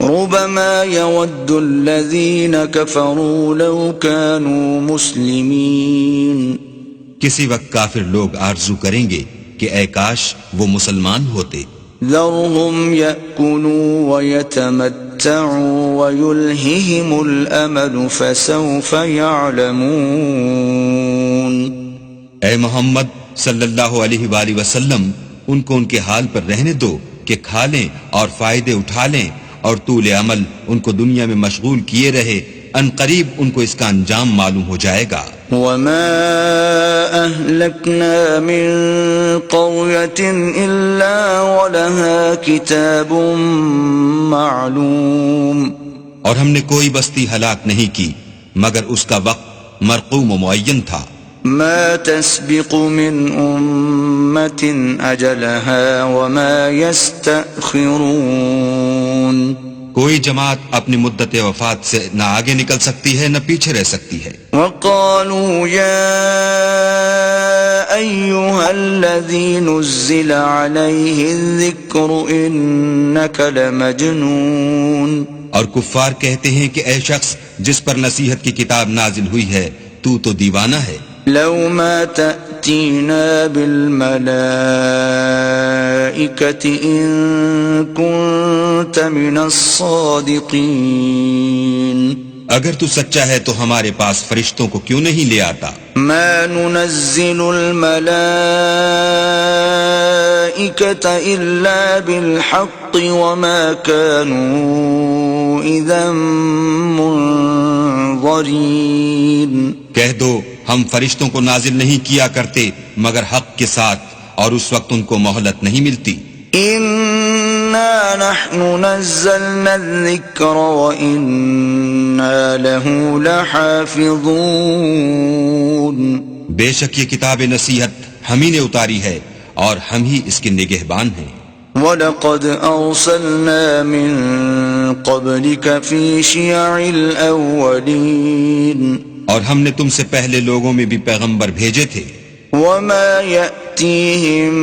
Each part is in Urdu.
ربما يود الذين كفروا لو كانوا مسلمين. کسی وقت کافر لوگ آرزو کریں گے کہ اے کاش وہ مسلمان ہوتے. ذرهم يأكلوا ويتمتعوا ويلههم الأمل فسوف يعلمون. اے محمد صلی اللہ علیہ وآلہ وسلم ان کو ان کے حال پر رہنے دو کہ کھا لیں اور فائدے اٹھا لیں اور طول عمل ان کو دنیا میں مشغول کیے رہے، ان قریب ان کو اس کا انجام معلوم ہو جائے گا. وما أهلكنا من قرية إلا ولها كتاب معلوم. اور ہم نے کوئی بستی ہلاک نہیں کی مگر اس کا وقت مرقوم و معین تھا. ما تسبق من أمة أجلها وما يستأخرون. کوئی جماعت اپنی مدت وفات سے نہ آگے نکل سکتی ہے نہ پیچھے رہ سکتی ہے. وقالوا يا أيها الذي نزل عليه الذكر إنك لمجنون. اور کفار کہتے ہیں کہ اے شخص جس پر نصیحت کی کتاب نازل ہوئی ہے تو دیوانہ ہے. لو ما تأتينا بالملائكة إن كنت من الصادقين. اگر تو سچا ہے تو ہمارے پاس فرشتوں کو کیوں نہیں لے آتا. ما ننزل الملائكة إلا بالحق وما كانوا إذا منظرين. کہہ دو ہم فرشتوں کو نازل نہیں کیا کرتے مگر حق کے ساتھ اور اس وقت ان کو مہلت نہیں ملتی. إنا نحن نزلنا الذكر وإنا له لحافظون. بے شک یہ کتاب نصیحت ہم ہی نے اتاری ہے اور ہم ہی اس کے نگہبان ہیں. وَلَقَدْ أَرْسَلْنَا مِن قَبْلِكَ فِي شِيَعِ الْأَوَّلِينَ. اور ہم نے تم سے پہلے لوگوں میں بھی پیغمبر بھیجے تھے. وَمَا يَأْتِيهِم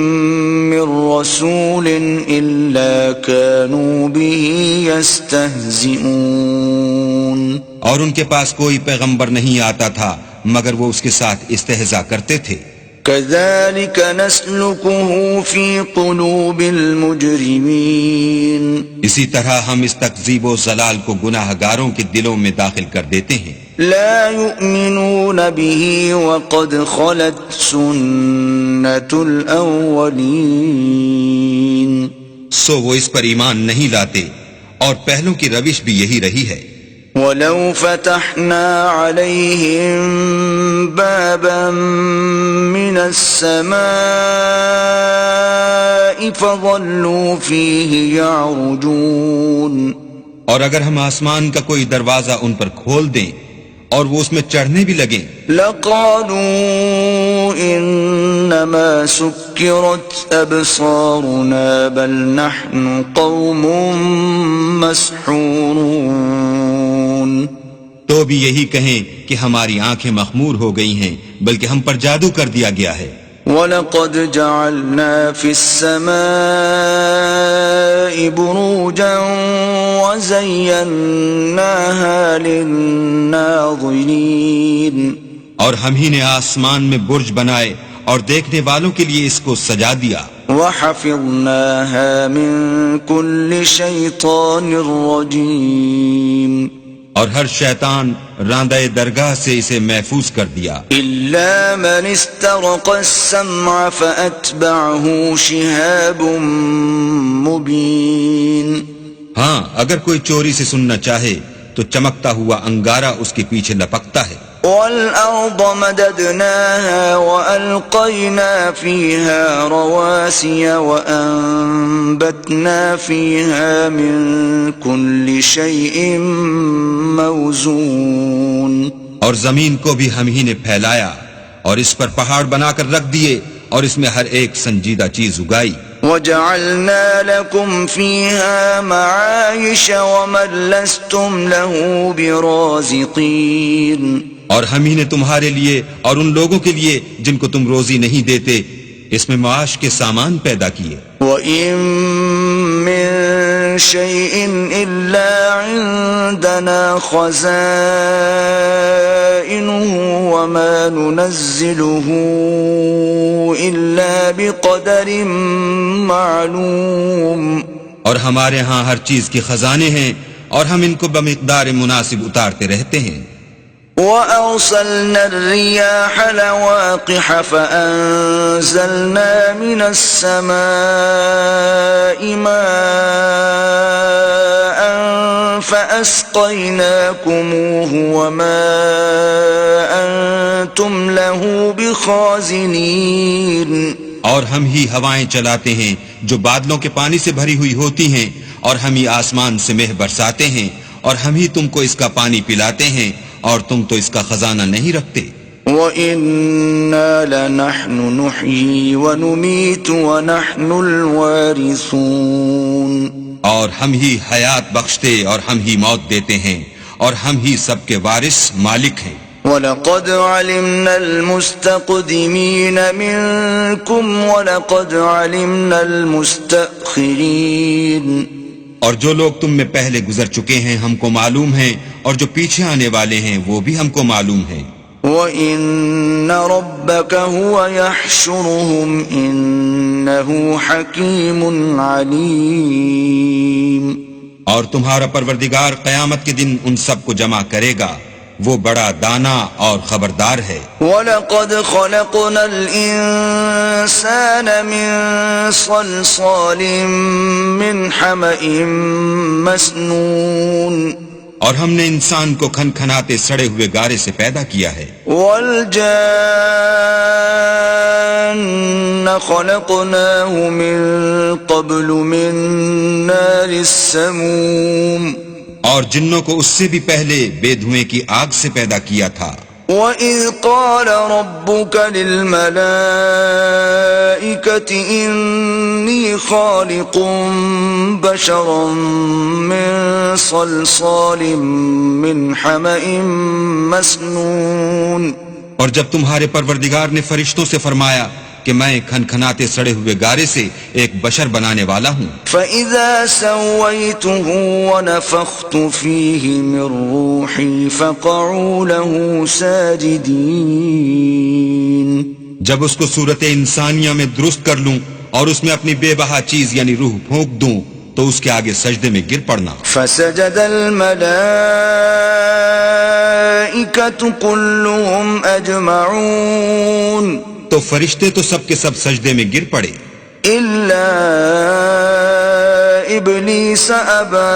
مِّن رَّسُولٍ إِلَّا كَانُوا بِهِ يَسْتَهْزِئُونَ. اور ان کے پاس کوئی پیغمبر نہیں آتا تھا مگر وہ اس کے ساتھ استہزاء کرتے تھے. كَذَلِكَ نَسْلُكُهُ فِي قُلُوبِ الْمُجْرِمِينَ. اسی طرح ہم اس تکذیب و ضلال کو گناہ گاروں کے دلوں میں داخل کر دیتے ہیں. لا يؤمنون به وقد خلت سنة الأولين. سو وہ اس پر ایمان نہیں لاتے اور پہلوں کی روش بھی یہی رہی ہے. ولو فتحنا عليهم بابا من السماء فظلوا فيه يعرجون. اور اگر ہم آسمان کا کوئی دروازہ ان پر کھول دیں اور وہ اس میں چڑھنے بھی لگیں لقالوا انما سكرت ابصارنا بل نحن قوم مسحورون. تو بھی یہی کہیں کہ ہماری آنکھیں مخمور ہو گئی ہیں بلکہ ہم پر جادو کر دیا گیا ہے. وَلَقَدْ جَعَلْنَا فِي السَّمَاءِ بُرُوجًا وَزَيَّنَّاهَا لِلنَّاظِرِينَ. اور ہم ہی نے آسمان میں برج بنائے اور دیکھنے والوں کے لیے اس کو سجا دیا. وَحَفِظْنَاهَا مِن كُلِّ شَيْطَانٍ رَّجِيمٍ. اور ہر شیطان راندہ درگاہ سے اسے محفوظ کر دیا. إِلَّا مَنِ اسْتَرَقَ السَّمْعَ فَأَتْبَعَهُ شِهَابٌ مُبِينٌ. ہاں اگر کوئی چوری سے سننا چاہے تو چمکتا ہوا انگارہ اس کے پیچھے لپکتا ہے. وَالْأَرْضَ مَدَدْنَاهَا وَأَلْقَيْنَا فِيهَا رَوَاسِيَ وَأَنبَتْنَا فِيهَا مِن كُلِّ شَيْءٍ مَّوْزُونٍ. اور زمین کو بھی ہم ہی نے پھیلایا اور اس پر پہاڑ بنا کر رکھ دیے اور اس میں ہر ایک سنجیدہ چیز اگائی. وَجَعَلْنَا لَكُمْ فِيهَا مَعَايِشَ وَمَن لَّسْتُمْ لَهُ بِرَازِقِينَ. اور ہم ہی نے تمہارے لیے اور ان لوگوں کے لیے جن کو تم روزی نہیں دیتے اس میں معاش کے سامان پیدا کیے. وَإِن من شيء إلا عندنا خزائنه وما ننزله إلا بقدر معلوم. اور ہمارے ہاں ہر چیز کے خزانے ہیں اور ہم ان کو بمقدار مناسب اتارتے رہتے ہیں. وَأَرْسَلْنَا الرِّيَاحَ لَوَاقِحَ فَأَنزَلْنَا مِنَ السَّمَاءِ مَاءً فَأَسْقَيْنَاكُمُوهُ وَمَا أَنْتُمْ لَهُ بِخَازِنِينَ. اور ہم ہی ہوائیں چلاتے ہیں جو بادلوں کے پانی سے بھری ہوئی ہوتی ہیں، اور ہم ہی آسمان سے مہ برساتے ہیں، اور ہم ہی تم کو اس کا پانی پلاتے ہیں، اور تم تو اس کا خزانہ نہیں رکھتے. وَإِنَّا لَنَحْنُ نُحْيِي وَنُمِيتُ وَنَحْنُ الْوَارِثُونَ. اور ہم ہی حیات بخشتے اور ہم ہی موت دیتے ہیں، اور ہم ہی سب کے وارث مالک ہیں. وَلَقَدْ عَلِمْنَا الْمُسْتَقْدِمِينَ مِنْكُمْ وَلَقَدْ عَلِمْنَا الْمُسْتَأْخِرِينَ. اور جو لوگ تم میں پہلے گزر چکے ہیں ہم کو معلوم ہیں، اور جو پیچھے آنے والے ہیں وہ بھی ہم کو معلوم ہیں. وَإِنَّ رَبَّكَ هُوَ يَحْشُرُهُمْ إِنَّهُ حَكِيمٌ عَلِيمٌ. اور تمہارا پروردگار قیامت کے دن ان سب کو جمع کرے گا، وہ بڑا دانا اور خبردار ہے. وَلَقَدْ خَلَقْنَا الْإِنسَانَ مِنْ صَلْصَالٍ مِّنْ حَمَإٍ مَسْنُونٍ. اور ہم نے انسان کو کھن کھناتے سڑے ہوئے گارے سے پیدا کیا ہے. وَالْجَانَّ خَلَقْنَاهُ مِنْ قَبْلُ مِنْ نَارِ السَّمُومِ. اور جنوں کو اس سے بھی پہلے بے دھوئیں کی آگ سے پیدا کیا تھا. وَإِذْ قَالَ رَبُّكَ لِلْمَلَائِكَةِ إِنِّي خَالِقٌ بَشَرًا مِّن صَلْصَالٍ مِّنْ حَمَإٍ مَسْنُونٍ. اور جب تمہارے پروردگار نے فرشتوں سے فرمایا کہ میں کھن کھناتے سڑے ہوئے گارے سے ایک بشر بنانے والا ہوں. فَإِذَا سَوَّيْتُهُ وَنَفَخْتُ فِيهِ مِنْ رُوحِي فَقَعُوا لَهُ سَاجِدِينَ. جب اس کو صورت انسانیہ میں درست کر لوں اور اس میں اپنی بے بہا چیز یعنی روح پھونک دوں تو اس کے آگے سجدے میں گر پڑنا. فَسَجَدَ الْمَلَائِكَةُ كُلُّهُمْ أَجْمَعُونَ. تو فرشتے تو سب کے سب سجدے میں گر پڑے إِلَّا إِبْلِيسَ أَبَى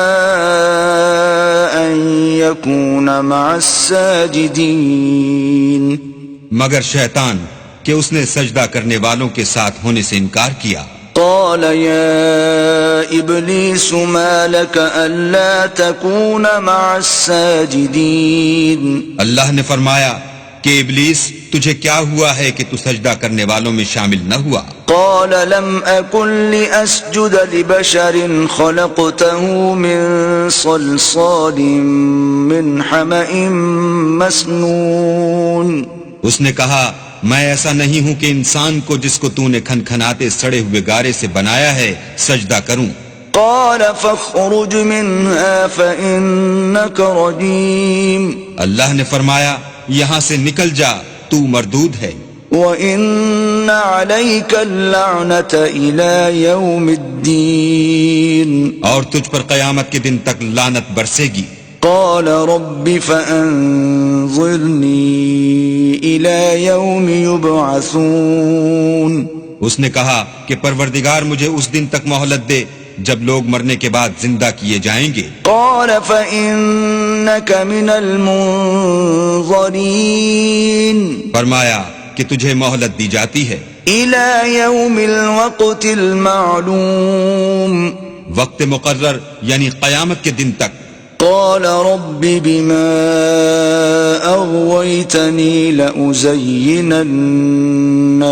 أَن يَكُونَ مَعَ السَّاجِدِينَ. مگر شیطان کہ اس نے سجدہ کرنے والوں کے ساتھ ہونے سے انکار کیا. قال يا إبليس ما لك ألا تكون مع الساجدين. اللہ نے فرمایا کہ ابلیس تجھے کیا ہوا ہے کہ تو سجدہ کرنے والوں میں شامل نہ ہوا. قال لم أكن لأسجد لبشر خلقته من صلصال من حمأ مسنون. اس نے کہا میں ایسا نہیں ہوں کہ انسان کو جس کو تو نے کھن کھناتے سڑے ہوئے گارے سے بنایا ہے سجدہ کروں. قال فاخرج منها فإنك رجيم. اللہ نے فرمایا یہاں سے نکل جا تو مردود ہے. وَإِنَّ عَلَيْكَ اللَّعْنَةَ إِلَى يَوْمِ الدِّينِ. اور تجھ پر قیامت کے دن تک لعنت برسے گی. قال رب فأنظرني إلى يوم يبعثون. اس نے کہا کہ پروردگار مجھے اس دن تک مہلت دے جب لوگ مرنے کے بعد زندہ کیے جائیں گے. قال فإنك من المنظرين. فرمایا کہ تجھے مہلت دی جاتی ہے إلى يوم الوقت المعلوم. وقت مقرر یعنی قیامت کے دن تک. قال رب بما أغويتني لأزينن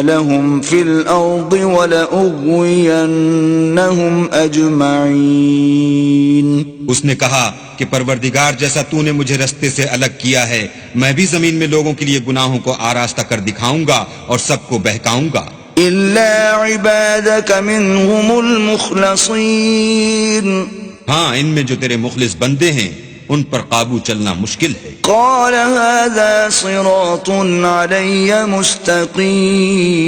لهم في الأرض ولأغوينهم أجمعين. اس نے کہا کہ پروردگار جیسا تو نے مجھے رستے سے الگ کیا ہے میں بھی زمین میں لوگوں کے لیے گناہوں کو آراستہ کر دکھاؤں گا اور سب کو بہکاؤں گا. إلا عبادك منهم المخلصين ہاں ان میں جو تیرے مخلص بندے ہیں ان پر قابو چلنا مشکل ہے. قال هذا صراط علي مستقيم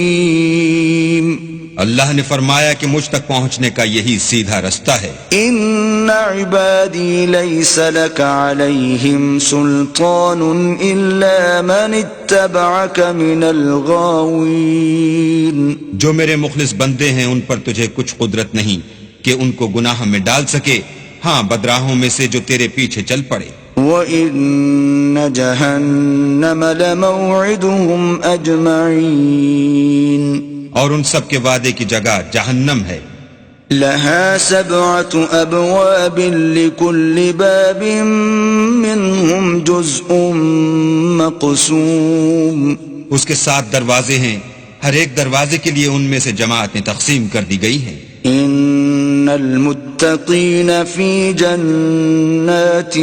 اللہ نے فرمایا کہ مجھ تک پہنچنے کا یہی سیدھا رستہ ہے. إن عبادي ليس لك عليهم سلطان إلا من اتبعك من الغاوين. جو میرے مخلص بندے ہیں ان پر تجھے کچھ قدرت نہیں کہ ان کو گناہ میں ڈال سکے، ہاں بدراہوں میں سے جو تیرے پیچھے چل پڑے. وَإِنَّ جَهَنَّمَ لَمَوْعِدُهُمْ أَجْمَعِينَ اور ان سب کے وعدے کی جگہ جہنم ہے. لها 7 أبواب لكل باب منهم جزء مقسوم. اس کے 7 دروازے ہیں، ہر ایک دروازے کے لیے ان میں سے جماعتیں تقسیم کر دی گئی ہیں. إن المتقين في جنات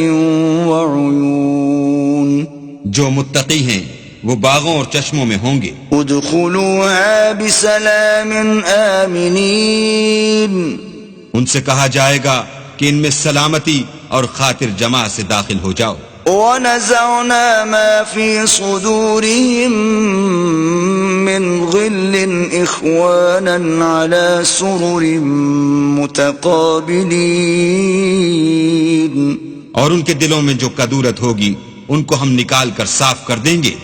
وعيون. جو متقی ہیں وہ باغوں اور چشموں میں ہوں گے. ادخلوها بسلام آمنين. ان سے کہا جائے گا کہ ان میں سلامتی اور خاطر جمع سے داخل ہو جاؤ. ونزعنا ما في صدورهم من غل إخوانا على سرر متقابلين. اور ان کے دلوں میں جو کدورت ہوگی ان کو ہم نکال کر صاف کر دیں گے،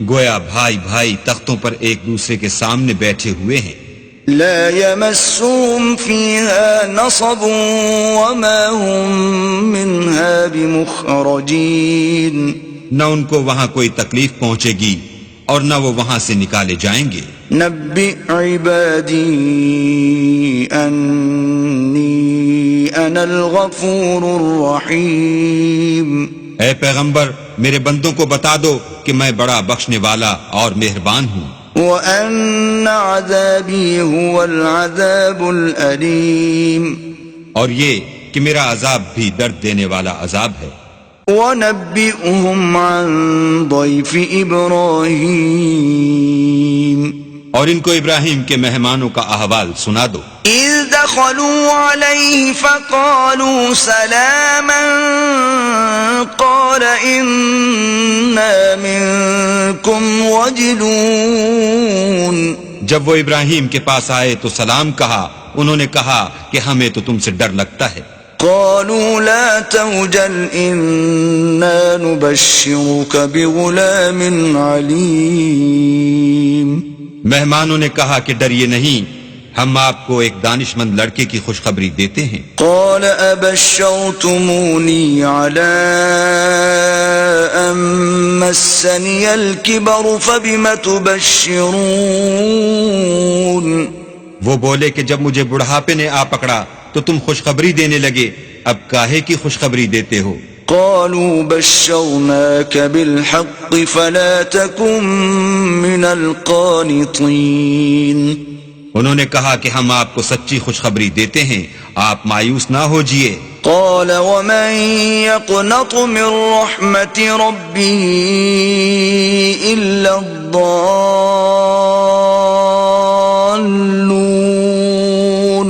گویا بھائی بھائی تختوں پر ایک دوسرے کے سامنے بیٹھے ہوئے ہیں. لا يمسهم فيها نصب وما هم منها بمخرجين. نہ ان کو وہاں کوئی تکلیف پہنچے گی اور نہ وہ وہاں سے نکالے جائیں گے. نبئ عبادي أني أنا الغفور الرحيم. اے پیغمبر میرے بندوں کو بتا دو کہ میں بڑا بخشنے والا اور مہربان ہوں. وَأَنَّ عَذَابِي هُوَ الْعَذَابُ الْأَلِيمُ. اور یہ کہ میرا عذاب بھی درد دینے والا عذاب ہے. وَنَبِّئُهُمْ عَنْ ضَيْفِ إِبْرَاهِيمَ. اور ان کو ابراہیم کے مہمانوں کا احوال سنا دو. إِذْ دَخَلُوا عَلَيْهِ فَقَالُوا سَلَامًا قَالَ إِنَّا مِنْكُمْ وَجِلُونَ. جب وہ ابراہیم کے پاس آئے تو سلام کہا، انہوں نے کہا کہ ہمیں تو تم سے ڈر لگتا ہے. قالوا لا توجل إنا نبشرك بغلام عليم. مہمانوں نے کہا کہ ڈریے نہیں، ہم آپ کو ایک دانش مند لڑکے کی خوشخبری دیتے ہیں. قال أبشرتموني على أن مسني الكبر فبم تبشرون. وہ بولے کہ جب مجھے بڑھاپے نے آ پکڑا تو تم خوشخبری دینے لگے، اب کاہے کی خوشخبری دیتے ہو؟ قالوا بشرناك بالحق فلا تكن من القانطين. انہوں نے کہا کہ ہم آپ کو سچی خوشخبری دیتے ہیں، آپ مایوس نہ ہو جیے. قال ومن يقنط من رحمة ربه إلا الضالون.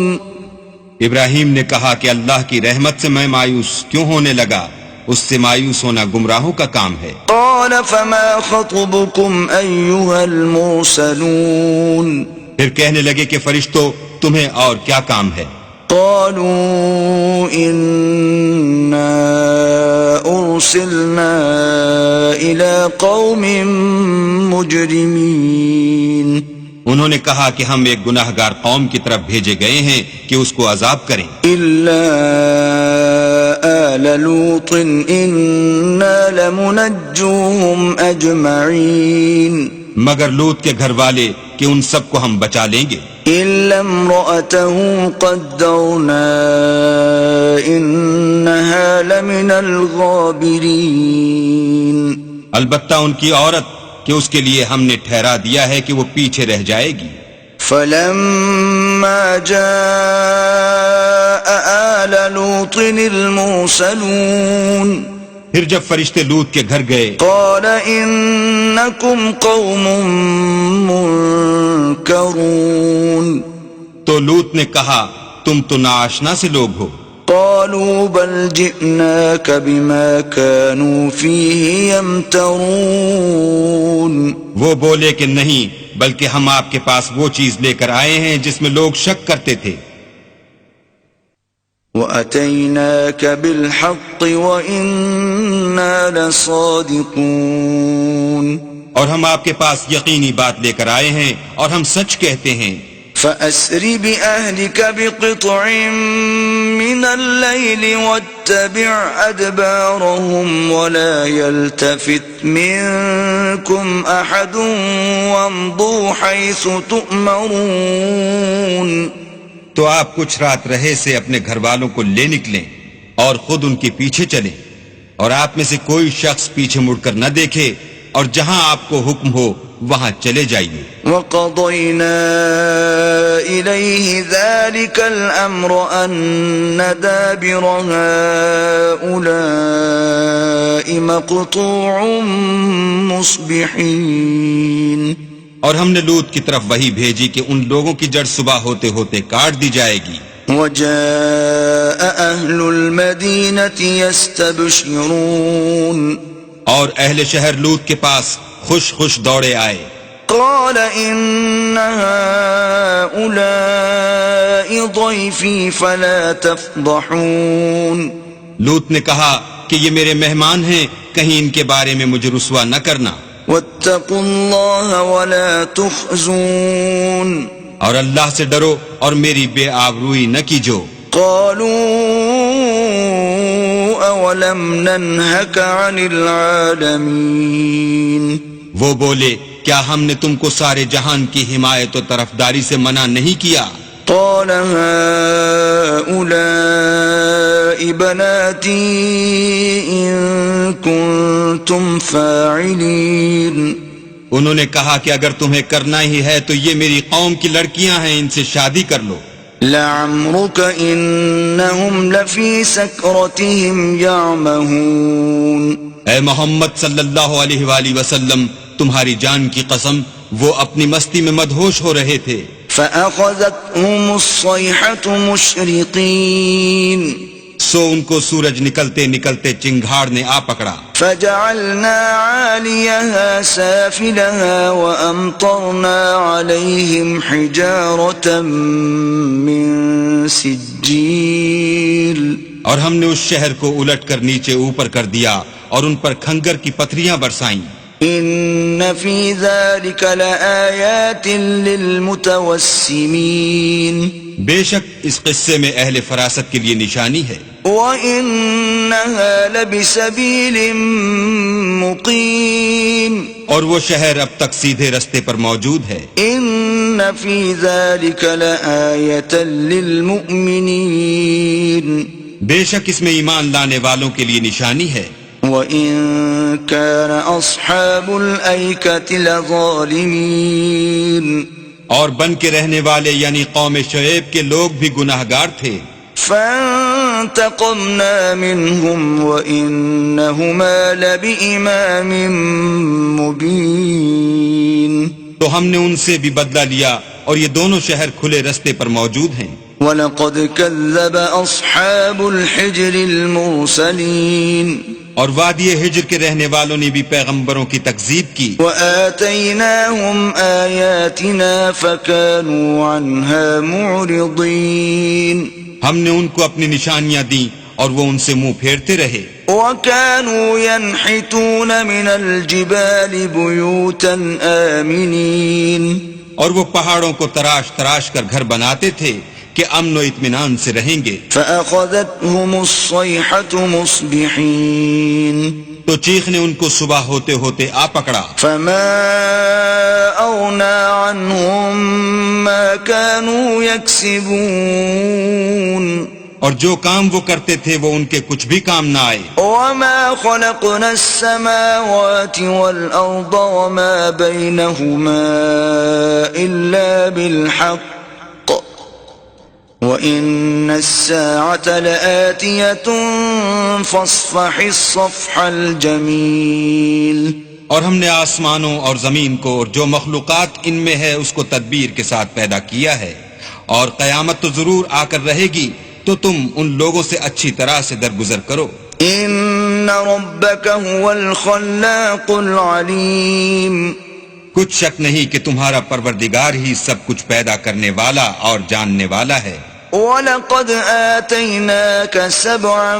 ابراہیم نے کہا کہ اللہ کی رحمت سے میں مایوس کیوں ہونے لگا؟ اس سے مایوس ہونا گمراہوں کا کام ہے. قال فما خطبكم أيها المرسلون. پھر کہنے لگے کہ فرشتوں تمہیں اور کیا کام ہے؟ قالوا إنا أرسلنا إلى قوم مجرمين. انہوں نے کہا کہ ہم ایک گناہ گار قوم کی طرف بھیجے گئے ہیں کہ اس کو عذاب کریں. إلا آل لوط إنا لمنجوهم أجمعين. مگر لوط کے گھر والے کہ ان سب کو ہم بچا لیں گے. إلا امرأته قدرنا إنها لمن الغابرين. البتہ ان کی عورت کہ اس کے لیے ہم نے ٹھہرا دیا ہے کہ وہ پیچھے رہ جائے گی. فلما جاء آل لوط المرسلون. پھر جب فرشتے لوط کے گھر گئے قال إنكم قوم منكرون تو لوط نے کہا تم تو ناآشنا سے لوگ ہو. قالوا بل جئناك بما كانوا فيه يمترون وہ بولے کہ نہیں بلکہ ہم آپ کے پاس وہ چیز لے کر آئے ہیں جس میں لوگ شک کرتے تھے. وَأَتَيْنَاكَ بِالْحَقِّ وَإِنَّا لَصَادِقُونَ اور ہم آپ کے پاس یقینی بات لے کر آئے ہیں اور ہم سچ کہتے ہیں. فَأَسْرِ بِأَهْلِكَ بِقِطْعٍ مِّنَ اللَّيْلِ وَاتَّبِعْ أَدْبَارَهُمْ وَلَا يَلْتَفِتْ مِنكُمْ أَحَدٌ وَامْضُوا حَيْثُ تُؤْمَرُونَ تو آپ کچھ رات رہے سے اپنے گھر والوں کو لے نکلیں اور خود ان کے پیچھے چلیں اور آپ میں سے کوئی شخص پیچھے مڑ کر نہ دیکھے اور جہاں آپ کو حکم ہو وہاں چلے جائیے. وَقَضَيْنَا إِلَيْهِ ذَلِكَ الْأَمْرَ أَنَّ دَابِرَ هَؤُلَاءِ مَقْطُوعٌ مُصْبِحِينَ اور ہم نے لوط کی طرف وحی بھیجی کہ ان لوگوں کی جڑ صبح ہوتے ہوتے کاٹ دی جائے گی. وَجَاءَ أَهْلُ الْمَدِينَةِ يَسْتَبْشِرُونَ اور اہل شہر لوط کے پاس خوش خوش دوڑے آئے. قال إن هؤلاء ضيفي فلا تفضحون لوط نے کہا کہ یہ میرے مہمان ہیں کہیں ان کے بارے میں مجھے رسوا نہ کرنا. واتقوا الله ولا تخزون اور اللہ سے ڈرو اور میری بے آبروئی نہ کیجو. قالوا اولم ننهك عن العالمين وہ بولے کیا ہم نے تم کو سارے جہان کی حمایت و طرفداری سے منع نہیں کیا؟ قال هؤلاء بناتي إن كنتم فاعلين انہوں نے کہا کہ اگر تمہیں کرنا ہی ہے تو یہ میری قوم کی لڑکیاں ہیں ان سے شادی کر لو. لعمرك إنهم لفي سكرتهم يعمهون اے محمد صلی اللہ علیہ وآلہ وسلم تمہاری جان کی قسم وہ اپنی مستی میں مدہوش ہو رہے تھے. فأخذتهم الصيحة مشرقين سو ان کو سورج نکلتے نکلتے چنگھاڑ نے آ پکڑا. فجعلنا عاليها سافلها وأمطرنا عليهم حجارة من سجيل اور ہم نے اس شہر کو الٹ کر نیچے اوپر کر دیا اور ان پر کھنگر کی پتھریاں برسائیں. إن في ذلك لآيات للمتوسمين بے شک اس قصے میں اہل فراست کے لیے نشانی ہے. وَإِنَّهَا لَبِسَبِيلٍ مُقِيمٍ اور وہ شہر اب تک سیدھے رستے پر موجود ہے. إِنَّ فِي ذَلِكَ لَآيَةً لِلْمُؤْمِنِينَ بے شک اس میں ایمان لانے والوں کے لیے نشانی ہے. وَإِن كَانَ أَصْحَابُ الْأَيْكَةِ لَظَالِمِينَ اور بن کے رہنے والے یعنی قوم شعیب کے لوگ بھی گناہگار تھے. فَانْتَقَمْنَا مِنْهُمْ وَإِنَّهُمَا لَبِإِمَامٍ مُبِينٍ تو ہم نے ان سے بھی بدلہ لیا اور یہ دونوں شہر کھلے رستے پر موجود ہیں. وَلَقَدْ كَذَّبَ أَصْحَابُ الْحِجْرِ الْمُرْسَلِينَ اور وادی ہجر کے رہنے والوں نے بھی پیغمبروں کی تکذیب کی. وَآتَيْنَاهُمْ آيَاتِنَا فَكَانُوا عَنْهَا مُعْرِضِينَ ہم نے ان کو اپنی نشانیاں دیں اور وہ ان سے منہ پھیرتے رہے. وَكَانُوا يَنْحِتُونَ مِنَ الْجِبَالِ بُيُوتًا آمِنِينَ اور وہ پہاڑوں کو تراش تراش کر گھر بناتے تھے کہ امن و اطمینان سے رہیں گے. فَأَخَذَتْهُمُ الصَّيْحَةُ مُصْبِحِينَ تو چیخ نے ان کو صبح ہوتے ہوتے آ پکڑا. فَمَا أَغْنَى عَنْهُمْ مَا كَانُوا يَكْسِبُونَ اور جو کام وہ کرتے تھے وہ ان کے کچھ بھی کام نہ آئے. وَمَا خَلَقْنَا السَّمَاوَاتِ وَالْأَرْضَ وَمَا بَيْنَهُمَا إِلَّا بِالْحَقِّ وَإِنَّ السَّاعَةَ لَآتِيَةٌ فَاصْفَحِ الصَّفْحَ الْجَمِيلَ۔ اور ہم نے آسمانوں اور زمین کو اور جو مخلوقات ان میں ہے اس کو تدبیر کے ساتھ پیدا کیا ہے، اور قیامت تو ضرور آ کر رہے گی، تو تم ان لوگوں سے اچھی طرح سے درگزر کرو۔ إِنَّ رَبَّكَ هُوَ الْخَلَّاقُ الْعَلِيمُ۔ کچھ شک نہیں کہ تمہارا پروردگار ہی سب کچھ پیدا کرنے والا اور جاننے والا ہے۔ وَلَقَدْ آتَيْنَاكَ سَبْعًا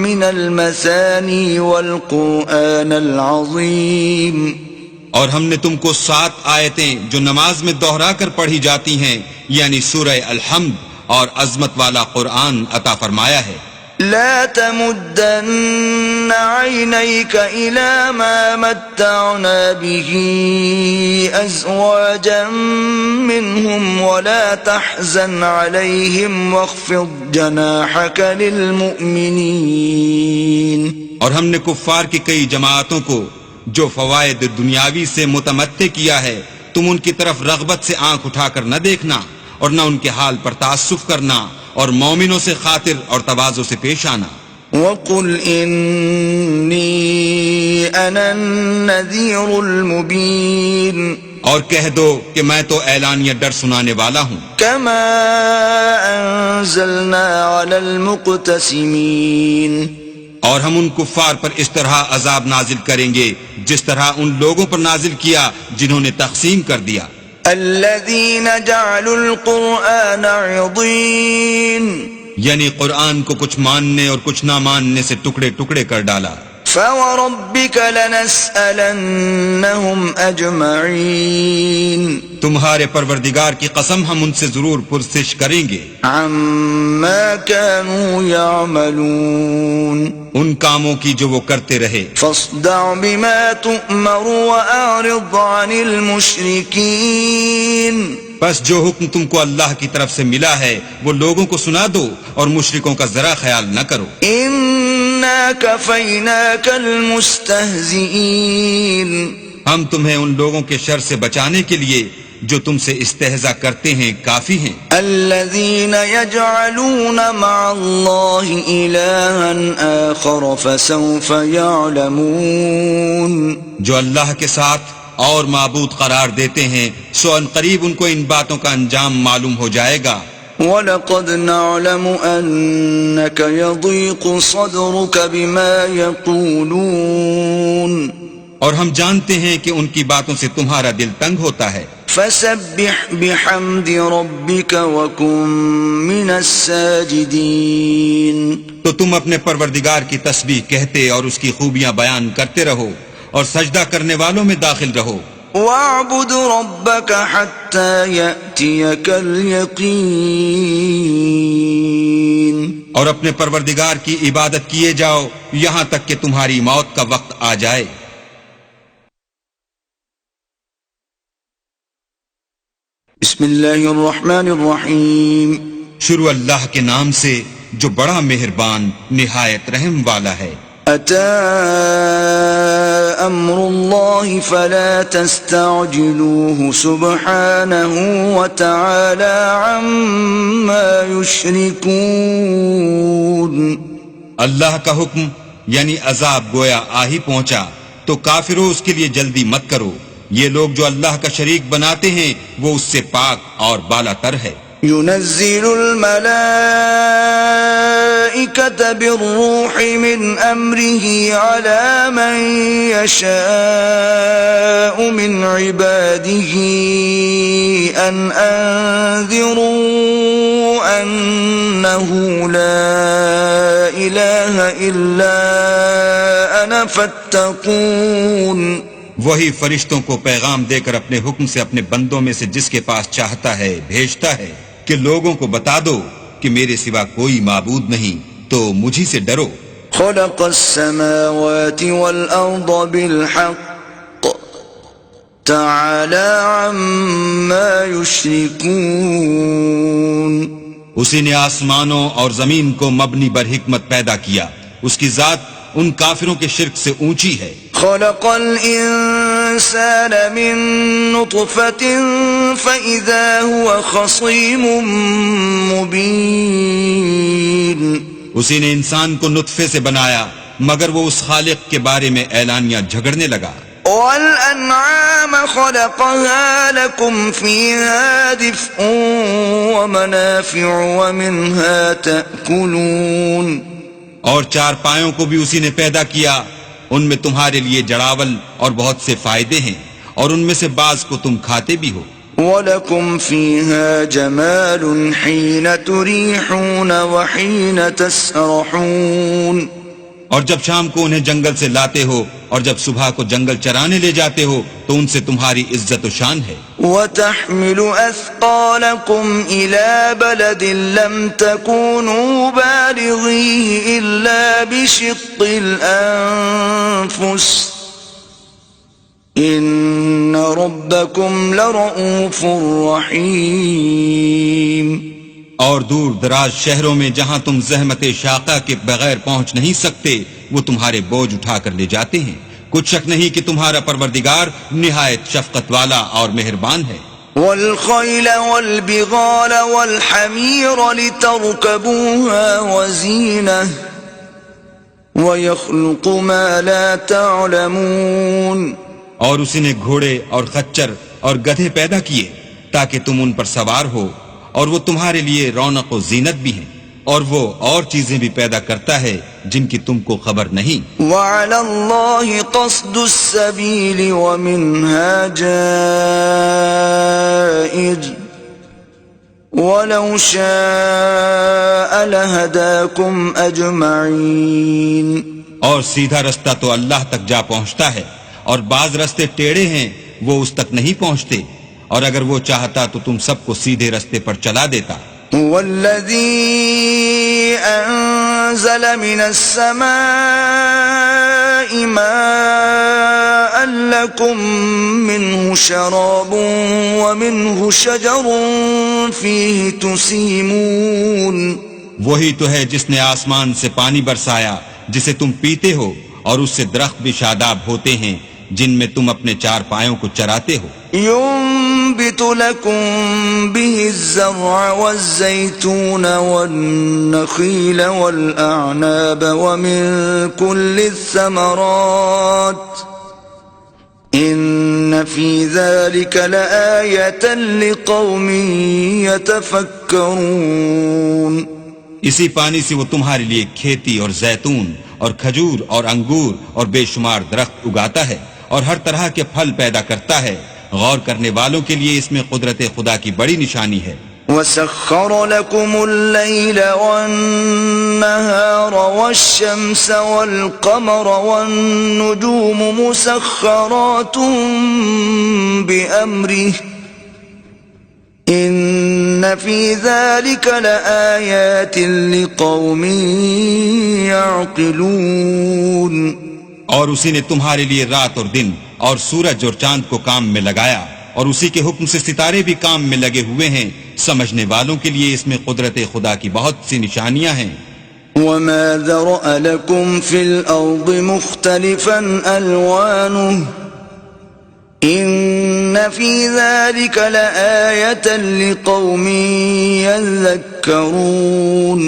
مِّنَ الْمَثَانِي وَالْقُرْآنَ الْعَظِيمَ۔ اور ہم نے تم کو 7 آیتیں جو نماز میں دوہرا کر پڑھی جاتی ہیں، یعنی سورہ الحمد اور عظمت والا قرآن عطا فرمایا ہے۔ لا تمدن عينيك إلى ما متعنا به أزواجا منهم ولا تحزن عليهم واخفض جناحك للمؤمنين۔ اور ہم نے کفار کی کئی جماعتوں کو جو فوائد دنیاوی سے متمتع کیا ہے، تم ان کی طرف رغبت سے آنکھ اٹھا کر نہ دیکھنا اور نہ ان کے حال پر تعسف کرنا، اور مومنوں سے خاطر اور تواضع سے پیش آنا۔ وَقُلْ إِنِّي أَنَا النَّذِيرُ الْمُبِينُ۔ اور کہہ دو کہ میں تو اعلانیہ ڈر سنانے والا ہوں۔ كَمَا أَنزَلْنَا عَلَى الْمُقْتَسِمِينَ۔ اور ہم ان کفار پر اس طرح عذاب نازل کریں گے جس طرح ان لوگوں پر نازل کیا جنہوں نے تقسیم کر دیا۔ الذين جعلوا القرآن عضين۔ یعنی قرآن کو کچھ ماننے اور کچھ نہ ماننے سے ٹکڑے ٹکڑے کر ڈالا۔ فوربك لنسألنهم أجمعين۔ تمہارے پروردگار کی قسم ہم ان سے ضرور پرسش کریں گے عما كانوا يعملون۔ ان کاموں کی جو وہ کرتے رہے۔ فاصدع بما تؤمر وأعرض عن المشركين۔ بس جو حکم تم کو اللہ کی طرف سے ملا ہے وہ لوگوں کو سنا دو اور مشرکوں کا ذرا خیال نہ کرو۔ إنا كفيناك المستهزئين۔ ہم تمہیں ان لوگوں کے شر سے بچانے کے لیے جو تم سے استہزاء کرتے ہیں کافی ہیں۔ الذين يجعلون مع الله إلها آخر فسوف يعلمون۔ جو اللہ کے ساتھ اور معبود قرار دیتے ہیں سو ان قریب ان کو ان باتوں کا انجام معلوم ہو جائے گا۔ وَلَقَدْ نَعْلَمُ أَنَّكَ يَضِيقُ صَدْرُكَ بِمَا يَقُولُونَ۔ اور ہم جانتے ہیں کہ ان کی باتوں سے تمہارا دل تنگ ہوتا ہے۔ فَسَبِّحْ بِحَمْدِ رَبِّكَ وَكُن مِّنَ السَّاجِدِينَ۔ تو تم اپنے پروردگار کی تسبیح کہتے اور اس کی خوبیاں بیان کرتے رہو اور سجدہ کرنے والوں میں داخل رہو۔ وَاعْبُدْ رَبَّكَ حَتَّى يَأْتِيَكَ الْيَقِينُ۔ اور اپنے پروردگار کی عبادت کیے جاؤ یہاں تک کہ تمہاری موت کا وقت آ جائے۔ بسم اللہ الرحمن الرحیم۔ شروع اللہ کے نام سے جو بڑا مہربان نہایت رحم والا ہے۔ أتى أمر الله فلا تستعجلوه سبحانه وتعالى عما يشركون۔ اللہ کا حکم یعنی عذاب گویا آ ہی پہنچا تو کافروں اس کے لیے جلدی مت کرو، یہ لوگ جو اللہ کا شریک بناتے ہیں وہ اس سے پاک اور بالا تر ہے۔ ينزل الملائكة بالروح من أمره على من يشاء من عباده أن أنذروا أنه لا إله إلا أنا فاتقون۔ وہی فرشتوں کو پیغام دے کر اپنے حکم سے اپنے بندوں میں سے جس کے پاس چاہتا ہے بھیجتا ہے کہ لوگوں کو بتا دو کہ میرے سوا کوئی معبود نہیں تو مجھی سے ڈرو۔ خلق السماوات والأرض بالحق تعالى عما يشركون۔ اسی نے آسمانوں اور زمین کو مبنی بر حکمت پیدا کیا، اس کی ذات ان کافروں کے شرک سے اونچی ہے۔ خلق الإنسان من نطفة فإذا هو خصيم مبين. اسی نے انسان کو نطفے سے بنایا مگر وہ اس خالق کے بارے میں اعلانیہ جھگڑنے لگا. والأنعام خلقها لكم فيها دفء ومنافع ومنها تأكلون. اور چار پایوں کو بھی اسی نے پیدا کیا، ان میں تمہارے لیے جڑاول اور بہت سے فائدے ہیں، اور ان میں سے بعض کو تم کھاتے بھی ہو. وَلَكُمْ فِيهَا جَمَالٌ حِينَ تُرِيحُونَ وَحِينَ تَسْرَحُونَ. اور جب شام کو انہیں جنگل سے لاتے ہو اور جب صبح کو جنگل چرانے لے جاتے ہو تو ان سے تمہاری عزت و شان ہے. وَتَحْمِلُ أَثْقَالَكُمْ إِلَى بَلَدٍ لَمْ تَكُونُوا بَالِغِيهِ إِلَّا بِشِقِّ الْأَنفُسِ إِنَّ رَبَّكُمْ لَرَءُوفٌ رَحِيمٌ. اور دور دراز شہروں میں جہاں تم زحمت شاقہ کے بغیر پہنچ نہیں سکتے وہ تمہارے بوجھ اٹھا کر لے جاتے ہیں. کچھ شک نہیں کہ تمہارا پروردگار نہایت شفقت والا اور مہربان ہے. وَالْخَيْلَ وَالْبِغَالَ وَالْحَمِيرَ لِتَرْكَبُوهَا وَزِينَةً وَيَخْلُقُ مَا لَا تَعْلَمُونَ. اور اسی نے گھوڑے اور خچر اور گدھے پیدا کیے تاکہ تم ان پر سوار ہو، اور وہ تمہارے لیے رونق و زینت بھی ہیں، اور وہ اور چیزیں بھی پیدا کرتا ہے جن کی تم کو خبر نہیں. وَعَلَى اللَّهِ قَصْدُ السَّبِيلِ وَمِنْهَا جَائِرٌ وَلَوْ شَاءَ لَهَدَاكُمْ أَجْمَعِينَ. اور سیدھا رستہ تو اللہ تک جا پہنچتا ہے، اور بعض رستے ٹیڑھے ہیں وہ اس تک نہیں پہنچتے، اور اگر وہ چاہتا تو تم سب کو سیدھے رستے پر چلا دیتا. والذي أنزل من السماء ماء لكم منه شراب ومنه شجر فيه تسيمون. وہی تو ہے جس نے آسمان سے پانی برسایا جسے تم پیتے ہو، اور اس سے درخت بھی شاداب ہوتے ہیں جن میں تم اپنے چار پایوں کو چراتے ہو. ينبت لكم به الزرع والزيتون والنخيل والأعناب ومن كل الثمرات إن في ذلك لآية لقوم يتفكرون. اسی پانی سے وہ تمہارے لیے کھیتی اور زیتون اور کھجور اور انگور اور بے شمار درخت اگاتا ہے اور ہر طرح کے پھل پیدا کرتا ہے. غور کرنے والوں کے لیے اس میں قدرت خدا کی بڑی نشانی ہے. وَسَخَّرَ لَكُمُ اللَّيْلَ وَالنَّهَارَ وَالشَّمْسَ وَالْقَمَرَ وَالنُّجُومُ مُسَخَّرَاتٌ بِأَمْرِهِ إِنَّ فِي ذَلِكَ لَآيَاتٍ لِقَوْمٍ يَعْقِلُونَ. اور اسی نے تمہارے لیے رات اور دن اور سورج اور چاند کو کام میں لگایا، اور اسی کے حکم سے ستارے بھی کام میں لگے ہوئے ہیں. سمجھنے والوں کے لیے اس میں قدرت خدا کی بہت سی نشانیاں ہیں. وَمَا ذَرَأَ لَكُمْ فِي الْأَرْضِ مُخْتَلِفًا أَلْوَانُهُ إِنَّ فِي ذَلِكَ لَآيَةً لِقَوْمٍ يَذَّكَّرُونَ.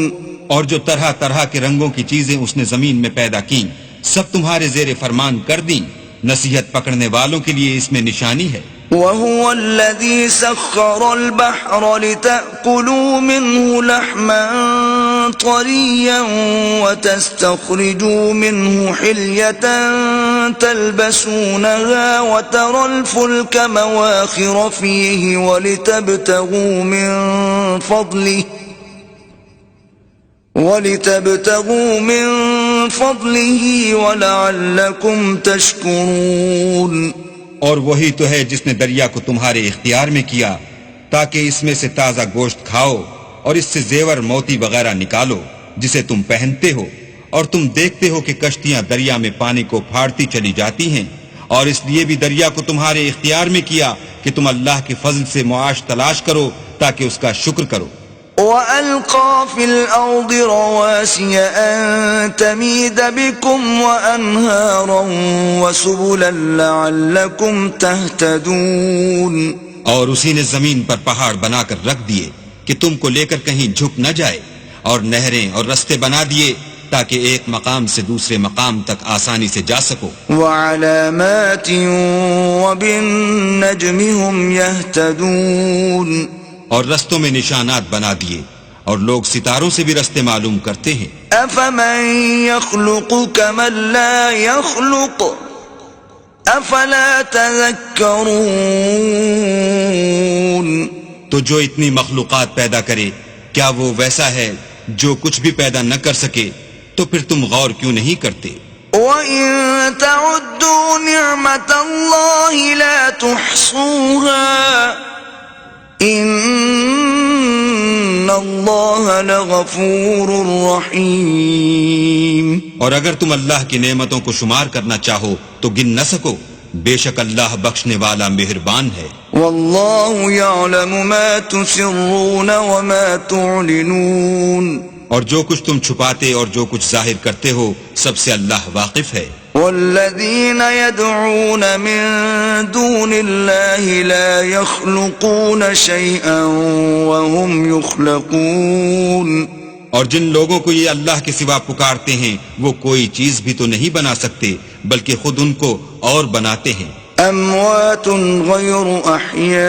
اور جو طرح طرح کے رنگوں کی چیزیں اس نے زمین میں پیدا کیں سب تمہارے زیر فرمان کر دیں. نصیحت پکڑنے والوں کے لیے اس میں نشانی ہے. وَهُوَ الَّذِي سَخَّرَ الْبَحْرَ لِتَأْكُلُوا مِنْهُ لَحْمًا طَرِيًّا وَتَسْتَخْرِجُوا مِنْهُ حِلْيَةً تَلْبَسُونَهَا وَتَرَى الْفُلْكَ مَوَاخِرَ فِيهِ وَلِتَبْتَغُوا مِنْ فَضْلِهِ وَلَعَلَّكُمْ تَشْكُرُونَ. اور وہی تو ہے جس نے دریا کو تمہارے اختیار میں کیا تاکہ اس میں سے تازہ گوشت کھاؤ اور اس سے زیور موتی وغیرہ نکالو جسے تم پہنتے ہو، اور تم دیکھتے ہو کہ کشتیاں دریا میں پانی کو پھاڑتی چلی جاتی ہیں، اور اس لیے بھی دریا کو تمہارے اختیار میں کیا کہ تم اللہ کے فضل سے معاش تلاش کرو تاکہ اس کا شکر کرو. وألقى في الأرض رواسي أن تميد بكم وأنهارا وسبلا لعلكم تهتدون. اور اسی نے زمین پر پہاڑ بنا کر رکھ دیے کہ تم کو لے کر کہیں جھک نہ جائے، اور نہریں اور رستے بنا دیے تاکہ ایک مقام سے دوسرے مقام تک آسانی سے جا سکو. وعلامات وبالنجم هم يهتدون. اور رستوں میں نشانات بنا دیے، اور لوگ ستاروں سے بھی رستے معلوم کرتے ہیں. أفمن يخلق كمن لا يخلق أفلا تذكرون. تو جو اتنی مخلوقات پیدا کرے کیا وہ ویسا ہے جو کچھ بھی پیدا نہ کر سکے؟ تو پھر تم غور کیوں نہیں کرتے؟ وَإِن تَعُدُّوا نِعْمَةَ اللَّهِ لَا تُحْصُوهَا إِنَّ اللَّهَ لَغَفُورٌ رَحِيمٌ. اور اگر تم اللہ کی نعمتوں کو شمار کرنا چاہو تو گن نہ سکو، بے شک اللہ بخشنے والا مہربان ہے. وَاللَّهُ يَعْلَمُ مَا تُسِرُّونَ وَمَا تُعْلِنُونَ. اور جو کچھ تم چھپاتے اور جو کچھ ظاہر کرتے ہو سب سے اللہ واقف ہے. والذین يدعون من دون اللہ لا يخلقون شیئا وهم يخلقون. اور جن لوگوں کو یہ اللہ کے سوا پکارتے ہیں وہ کوئی چیز بھی تو نہیں بنا سکتے بلکہ خود ان کو اور بناتے ہیں. اموات غیر احیاء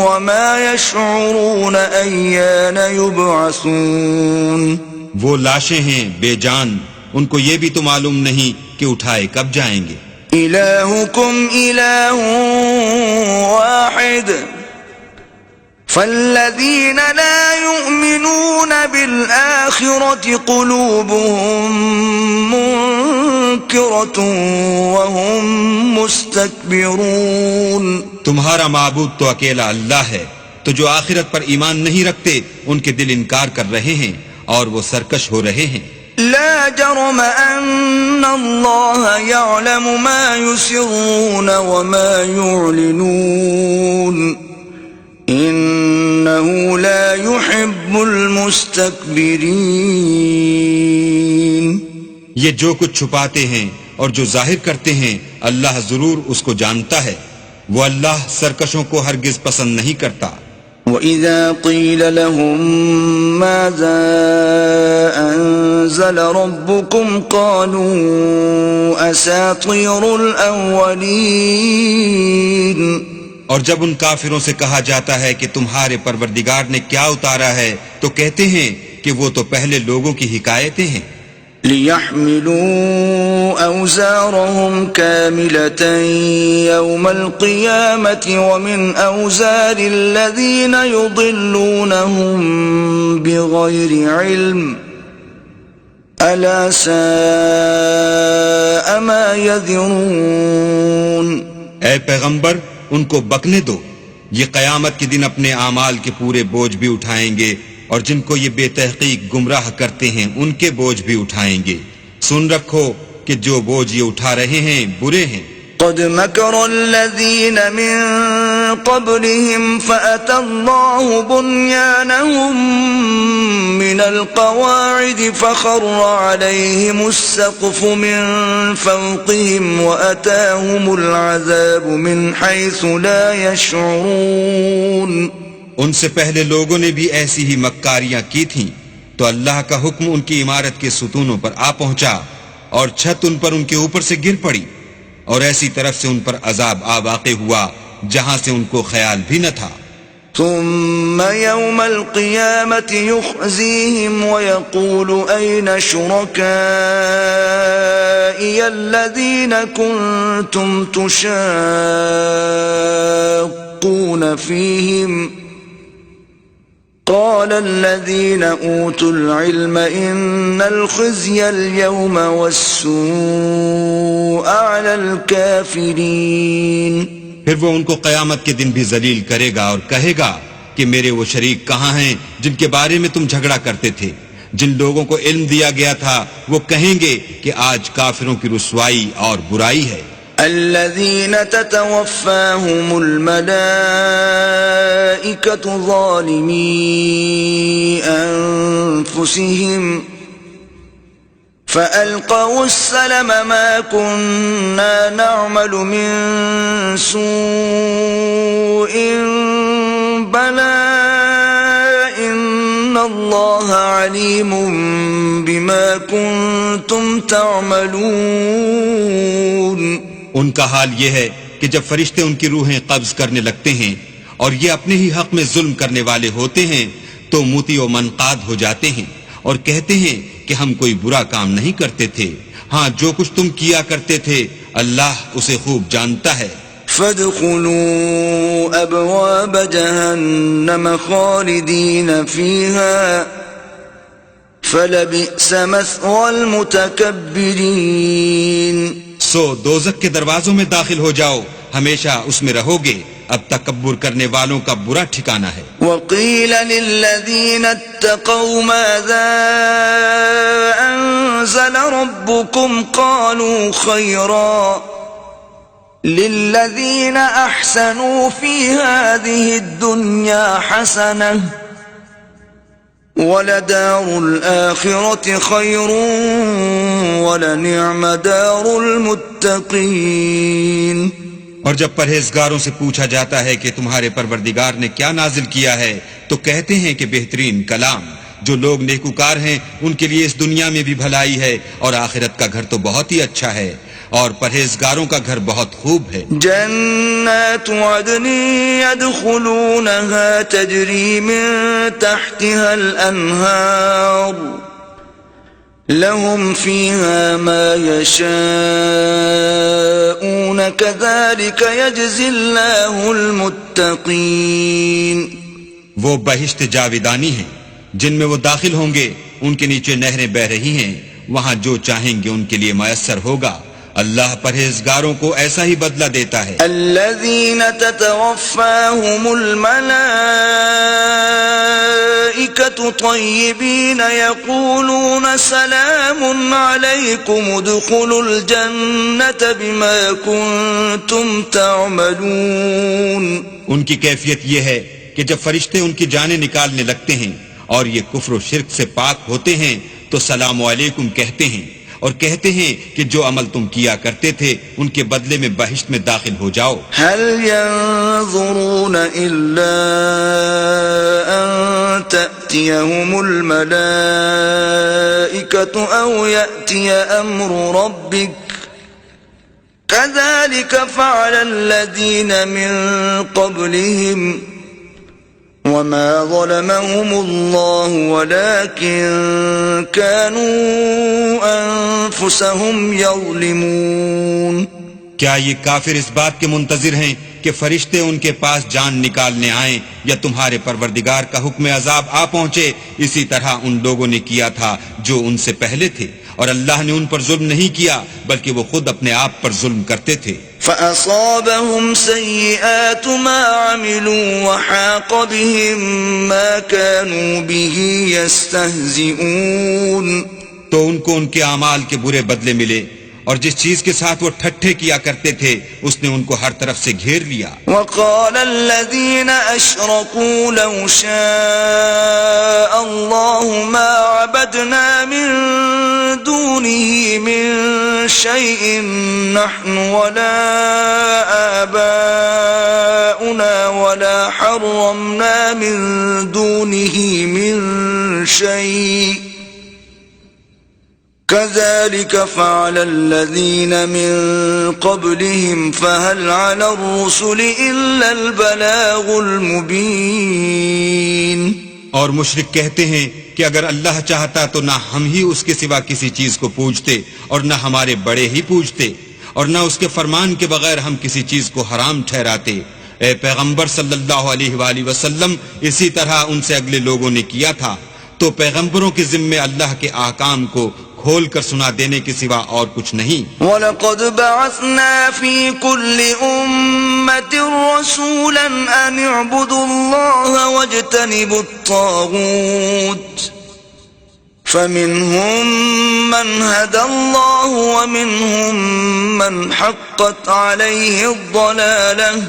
وما يشعرون ایان یبعثون. وہ لاشیں ہیں بے جان، ان کو یہ بھی تو معلوم نہیں کہ اٹھائے کب جائیں گے. الہکم الہ واحد فالذین لا یؤمنون بالآخرة قلوبهم منکرة وهم مستکبرون. تمہارا معبود تو اکیلا اللہ ہے، تو جو آخرت پر ایمان نہیں رکھتے ان کے دل انکار کر رہے ہیں اور وہ سرکش ہو رہے ہیں. لا جرم ان اللہ یعلم ما یسرون وما یعلنون انه لا يحب المستكبرین. یہ جو کچھ چھپاتے ہیں اور جو ظاہر کرتے ہیں اللہ ضرور اس کو جانتا ہے، وہ اللہ سرکشوں کو ہرگز پسند نہیں کرتا. وَإِذَا قِيلَ لَهُم مَّاذَا أَنزَلَ رَبُّكُمْ قَالُوا أَسَاطِيرُ الْأَوَّلِينَ. اور جب ان کافروں سے کہا جاتا ہے کہ تمہارے پروردگار نے کیا اتارا ہے تو کہتے ہیں کہ وہ تو پہلے لوگوں کی حکایتیں ہیں. لِيَحْمِلُوا أَوْزَارَهُمْ كَامِلَةً يَوْمَ الْقِيَامَةِ وَمِنْ أَوْزَارِ الَّذِينَ يُضِلُّونَهُمْ بِغَيْرِ عِلْمٍ أَلَا سَاءَ مَا يَذِرُونَ. اے پیغمبر ان کو بکنے دو، یہ قیامت کے دن اپنے اعمال کے پورے بوجھ بھی اٹھائیں گے، اور جن کو یہ بے تحقیق گمراہ کرتے ہیں ان کے بوجھ بھی اٹھائیں گے. سن رکھو کہ جو بوجھ یہ اٹھا رہے ہیں برے ہیں. قد مكر الذين من قبلهم فأتى الله بنيانهم من القواعد فخر عليهم السقف من فوقهم وأتاهم العذاب من حيث لا يشعرون. ان سے پہلے لوگوں نے بھی ایسی ہی مکاریاں کی تھیں تو اللہ کا حکم ان کی عمارت کے ستونوں پر آ پہنچا اور چھت ان پر ان کے اوپر سے گر پڑی، اور ایسی طرف سے ان پر عذاب آ واقع ہوا جہاں سے ان کو خیال بھی نہ تھا. ثم يوم القيامة يخزيهم ويقول أين شركائي الذين كنتم تشاقون فيهم قال الذين أوتوا العلم إن الخزي اليوم والسوء على الكافرين. پھر وہ ان کو قیامت کے دن بھی ذلیل کرے گا اور کہے گا کہ میرے وہ شریک کہاں ہیں جن کے بارے میں تم جھگڑا کرتے تھے. جن لوگوں کو علم دیا گیا تھا وہ کہیں گے کہ آج کافروں کی رسوائی اور برائی ہے. الذين تتوفاهم الملائكة ظالمي أنفسهم فألقوا السلم ما كنا نعمل من سوء بلى إن الله عليم بما كنتم تعملون. ان کا حال یہ ہے کہ جب فرشتے ان کی روحیں قبض کرنے لگتے ہیں اور یہ اپنے ہی حق میں ظلم کرنے والے ہوتے ہیں تو موتی و منقاد ہو جاتے ہیں اور کہتے ہیں کہ ہم کوئی برا کام نہیں کرتے تھے، ہاں جو کچھ تم کیا کرتے تھے اللہ اسے خوب جانتا ہے. فادخلوا أبواب جهنم خالدين فيها فلبئس مثوى المتكبرين. سو دوزخ کے دروازوں میں داخل ہو جاؤ، ہمیشہ اس میں رہو گے، اب تکبر کرنے والوں کا برا ٹھکانہ ہے. وقيل للذين اتقوا ماذا أنزل ربكم قالوا خيرا للذين أحسنوا في هذه الدنيا حسنة ولدار الآخرة خير ولنعم دار المتقين. اور جب پرہیزگاروں سے پوچھا جاتا ہے کہ تمہارے پروردگار نے کیا نازل کیا ہے تو کہتے ہیں کہ بہترین کلام. جو لوگ نیکوکار ہیں ان کے لیے اس دنیا میں بھی بھلائی ہے اور آخرت کا گھر تو بہت ہی اچھا ہے اور پرہیزگاروں کا گھر بہت خوب ہے. جنات عدن يدخلونها تجري من تحتها الأنهار لهم فيها ما يشاءون كذلك يجزي الله المتقين. وہ بہشت جاویدانی ہیں جن میں وہ داخل ہوں گے، ان کے نیچے نہریں بہ رہی ہیں، وہاں جو چاہیں گے ان کے لیے میسر ہوگا. اللہ پرہیزگاروں کو ایسا ہی بدلہ دیتا ہے. الذين تتوفاهم الملائكة طيبين يقولون سلام عليكم ادخلوا الجنة بما كنتم تعملون. ان کی کیفیت یہ ہے کہ جب فرشتے ان کی جانیں نکالنے لگتے ہیں اور یہ کفر و شرک سے پاک ہوتے ہیں تو سلام علیکم کہتے ہیں اور کہتے ہیں کہ جو عمل تم کیا کرتے تھے ان کے بدلے میں بہشت میں داخل ہو جاؤ. هل ينظرون إلا أن تأتيهم الملائكة أو يأتي أمر ربك كذلك فعل الذين من قبلهم وما ظلمهم الله ولكن كانوا أنفسهم يظلمون. کیا یہ کافر اس بات کے منتظر ہیں کہ فرشتے ان کے پاس جان نکالنے آئیں یا تمہارے پروردگار کا حکم عذاب آ پہنچے؟ اسی طرح ان لوگوں نے کیا تھا جو ان سے پہلے تھے اور اللہ نے ان پر ظلم نہیں کیا بلکہ وہ خود اپنے آپ پر ظلم کرتے تھے. فأصابهم سيئات ما عملوا وحاق بهم ما كانوا به يستهزئون. تو ان کو ان کے اعمال کے برے بدلے ملے اور جس چیز کے ساتھ وہ ٹھٹھے کیا کرتے تھے اس نے ان کو ہر طرف سے گھیر لیا. وقال الذين أشركوا لو شاء الله ما عبدنا من دونه من شيء نحن ولا آباؤنا ولا حرمنا من دونه من شيء كذلك فعل الذين من قبلهم فهل على الرسل إلا البلاغ المبين. اور مشرک کہتے ہیں کہ اگر اللہ چاہتا تو نہ ہم ہی اس کے سوا کسی چیز کو پوجتے اور نہ ہمارے بڑے ہی پوجتے اور نہ اس کے فرمان کے بغیر ہم کسی چیز کو حرام ٹھہراتے. اے پیغمبر صلی اللہ علیہ وآلہ وسلم اسی طرح ان سے اگلے لوگوں نے کیا تھا. تو پیغمبروں کے ذمے اللہ کے احکام کو کھول کر سنا دینے کے سوا اور کچھ نہیں. وَلَقَدْ بَعَثْنَا فِي كُلِّ أُمَّةٍ رَسُولًا أَنِ اعْبُدُوا اللَّهَ وَاجْتَنِبُوا الطَّاغُوتَ فمنهم من هدى الله ومنهم من حقت عليه الضلالة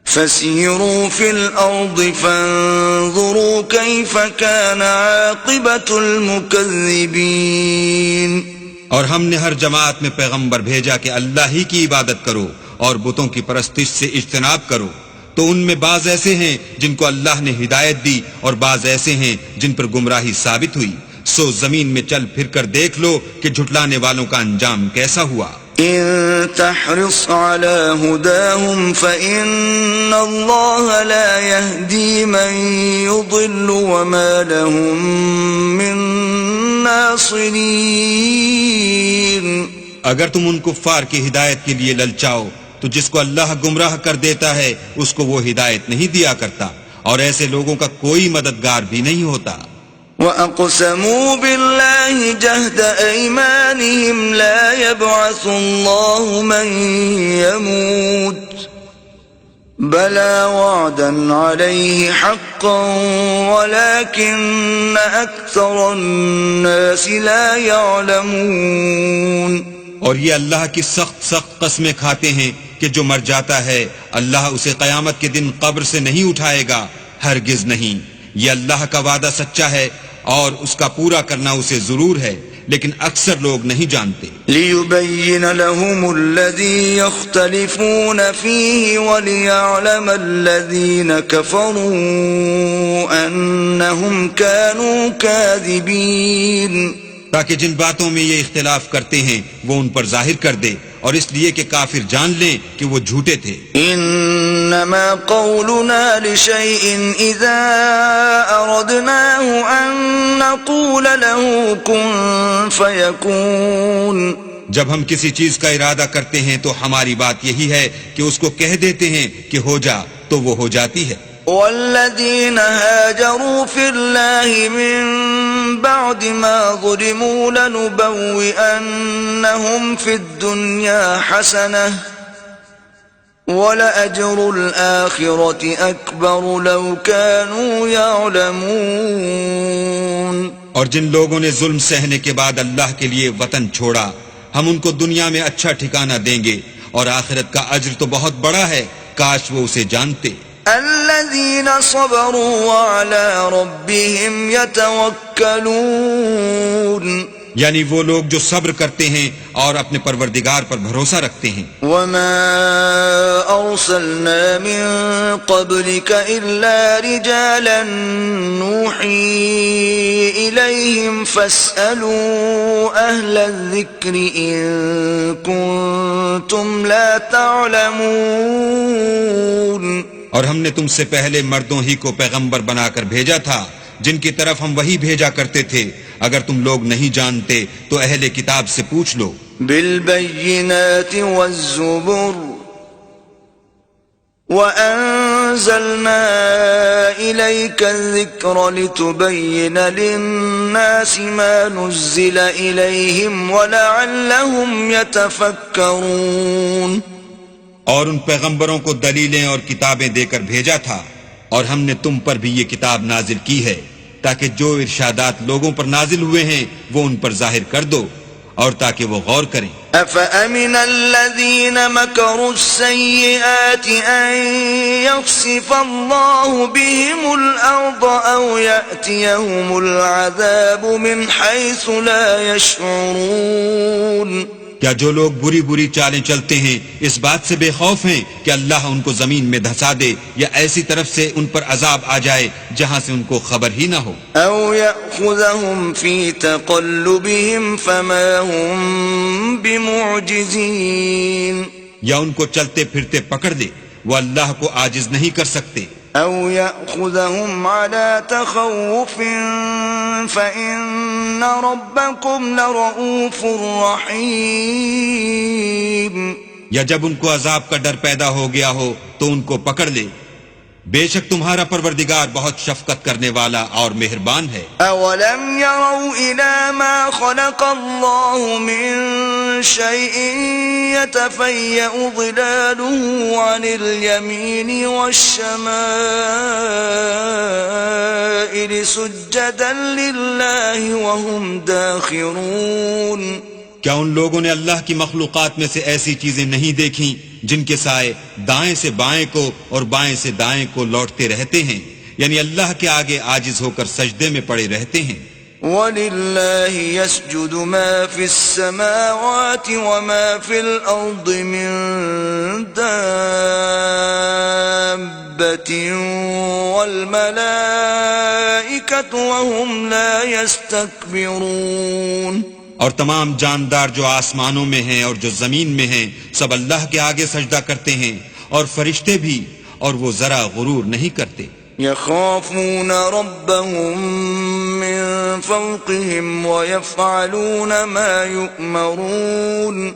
فسيروا في الأرض فانظروا كيف كان عاقبة المكذبين. اور ہم نے ہر جماعت میں پیغمبر بھیجا کہ اللہ ہی کی عبادت کرو اور بتوں کی پرستش سے اجتناب کرو، تو ان میں بعض ایسے ہیں جن کو اللہ نے ہدایت دی اور بعض ایسے ہیں جن پر گمراہی ثابت ہوئی. سو زمین میں چل پھر کر دیکھ لو کہ جھٹلانے والوں کا انجام کیسا ہوا. إن تحرص على هداهم فإن الله لا يهدي من يضل وما لهم من ناصرين. اگر تم ان کفار کی ہدایت کے لیے للچاؤ تو جس کو اللہ گمراہ کر دیتا ہے اس کو وہ ہدایت نہیں دیا کرتا، اور ایسے لوگوں کا کوئی مددگار بھی نہیں ہوتا. وَأَقْسَمُوا بِاللَّهِ جَهْدَ أَيْمَانِهِمْ لَا يَبْعَثُ اللَّهُ مَن يَمُوتُ بَلَى وَعْدًا عَلَيْهِ حَقًّا وَلَكِنَّ أَكْثَرَ النَّاسِ لَا يَعْلَمُونَ. اور یہ اللہ کی سخت قسمیں کھاتے ہیں کہ جو مر جاتا ہے اللہ اسے قیامت کے دن قبر سے نہیں اٹھائے گا، ہرگز نہیں. یہ اللہ کا وعدہ سچا ہے اور اس کا پورا کرنا اسے ضرور ہے، لیکن اکثر لوگ نہیں جانتے. لِيُبَيِّنَ لَهُمُ الَّذِي يَخْتَلِفُونَ فِيهِ وَلِيَعْلَمَ الَّذِينَ كَفَرُوا أَنَّهُمْ كَانُوا كَاذِبِينَ. تاکہ جن باتوں میں یہ اختلاف کرتے ہیں وہ ان پر ظاہر کر دے، اور اس لیے کہ کافر جان لیں کہ وہ جھوٹے تھے. انما قولنا لشيء اذا اردناه ان نقول له كن فيكون. جب ہم کسی چیز کا ارادہ کرتے ہیں تو ہماری بات یہی ہے کہ اس کو کہہ دیتے ہیں کہ ہو جا، تو وہ ہو جاتی ہے. والذين هاجروا في الله من بعد ما ظلموا لنبوئنهم في الدنيا حسنة ولأجر الآخرة أكبر لو كانوا يعلمون. اور جن لوگوں نے ظلم سہنے کے بعد اللہ کے لیے وطن چھوڑا، ہم ان کو دنیا میں اچھا ٹھکانہ دیں گے، اور آخرت کا اجر تو بہت بڑا ہے، کاش وہ اسے جانتے. الذين صبروا وعلى ربهم يتوكلون. یعنی وہ لوگ جو صبر کرتے ہیں اور اپنے پروردگار پر بھروسہ رکھتے ہیں. وما أرسلنا من قبلك إلا رجالا نوحي إليهم فاسألوا أهل الذكر إن كنتم لا تعلمون. اور ہم نے تم سے پہلے مردوں ہی کو پیغمبر بنا کر بھیجا تھا جن کی طرف ہم وہی بھیجا کرتے تھے. اگر تم لوگ نہیں جانتے تو اہل کتاب سے پوچھ لو. بالبينات والزبر وأنزلنا إليك الذكر لتبين للناس ما نزل إليهم ولعلهم يتفكرون. اور ان پیغمبروں کو دلیلیں اور کتابیں دے کر بھیجا تھا، اور ہم نے تم پر بھی یہ کتاب نازل کی ہے تاکہ جو ارشادات لوگوں پر نازل ہوئے ہیں وہ ان پر ظاہر کر دو، اور تاکہ وہ غور کریں. أفأمن الذين مكروا السيئات أن يخسف الله بهم الأرض أو يأتيهم العذاب من حيث لا يشعرون. کیا جو لوگ بری بری چالیں چلتے ہیں اس بات سے بے خوف ہیں کہ اللہ ان کو زمین میں دھسا دے، یا ایسی طرف سے ان پر عذاب آ جائے جہاں سے ان کو خبر ہی نہ ہو؟ أو يأخذهم في تقلبهم فما هم بمعجزين. یا ان کو چلتے پھرتے پکڑ دے، وہ اللہ کو عاجز نہیں کر سکتے. أو يأخذهم على تخوف فإن ربكم لرؤوف رحيم. یا جب ان کو عذاب کا ڈر پیدا ہو گیا ہو تو ان کو پکڑ لے، بے شک تمہارا پروردگار بہت شفقت کرنے والا اور مہربان ہے۔ أولم يروا إلى ما خلق الله من شيء يتفيأ ظلاله عن اليمين والشمائل سجدا لله وهم داخرون؟ کیا ان لوگوں نے اللہ کی مخلوقات میں سے ایسی چیزیں نہیں دیکھیں جن کے سائے دائیں سے بائیں کو اور بائیں سے دائیں کو لوٹتے رہتے ہیں، یعنی اللہ کے آگے عاجز ہو کر سجدے میں پڑے رہتے ہیں۔ وَلِلَّهِ يَسْجُدُ مَا فِي السَّمَاوَاتِ وَمَا فِي الْأَرْضِ مِن دَابَّةٍ وَالْمَلَائِكَةُ وَهُمْ لَا يَسْتَكْبِرُونَ۔ اور تمام جاندار جو آسمانوں میں ہیں اور جو زمین میں ہیں سب اللہ کے آگے سجدہ کرتے ہیں، اور فرشتے بھی، اور وہ ذرا غرور نہیں کرتے۔ يخافون ربهم من فوقهم ويفعلون ما يؤمرون۔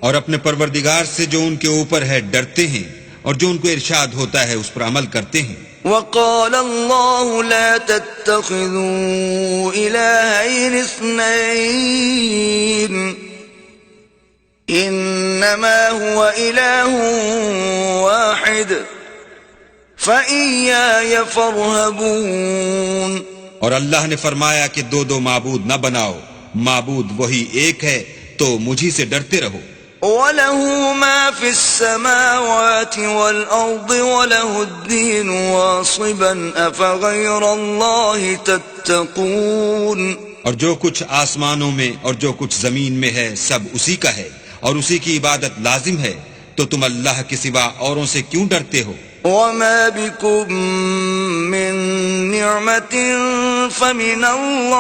اور اپنے پروردگار سے جو ان کے اوپر ہے ڈرتے ہیں، اور جو ان کو ارشاد ہوتا ہے اس پر عمل کرتے ہیں۔ وقال الله لا تتخذوا إلهين اثنين إنما هو إله واحد فإياي فارهبون۔ اور اللہ نے فرمایا کہ دو معبود نہ بناؤ، معبود وہی ایک ہے، تو مجھی سے ڈرتے رہو۔ وَلَهُ مَا فِي السَّمَاوَاتِ وَالْأَرْضِ وَلَهُ الدِّينُ وَاصِبًا أَفَغَيْرَ اللَّهِ تَتَّقُونَ۔ اور جو کچھ آسمانوں میں اور جو کچھ زمین میں ہے سب اسی کا ہے، اور اسی کی عبادت لازم ہے، تو تم اللہ کے سوا اوروں سے کیوں ڈرتے ہو؟ وَمَا بِكُم مِّن نِّعْمَةٍ فَمِنَ اللَّهِ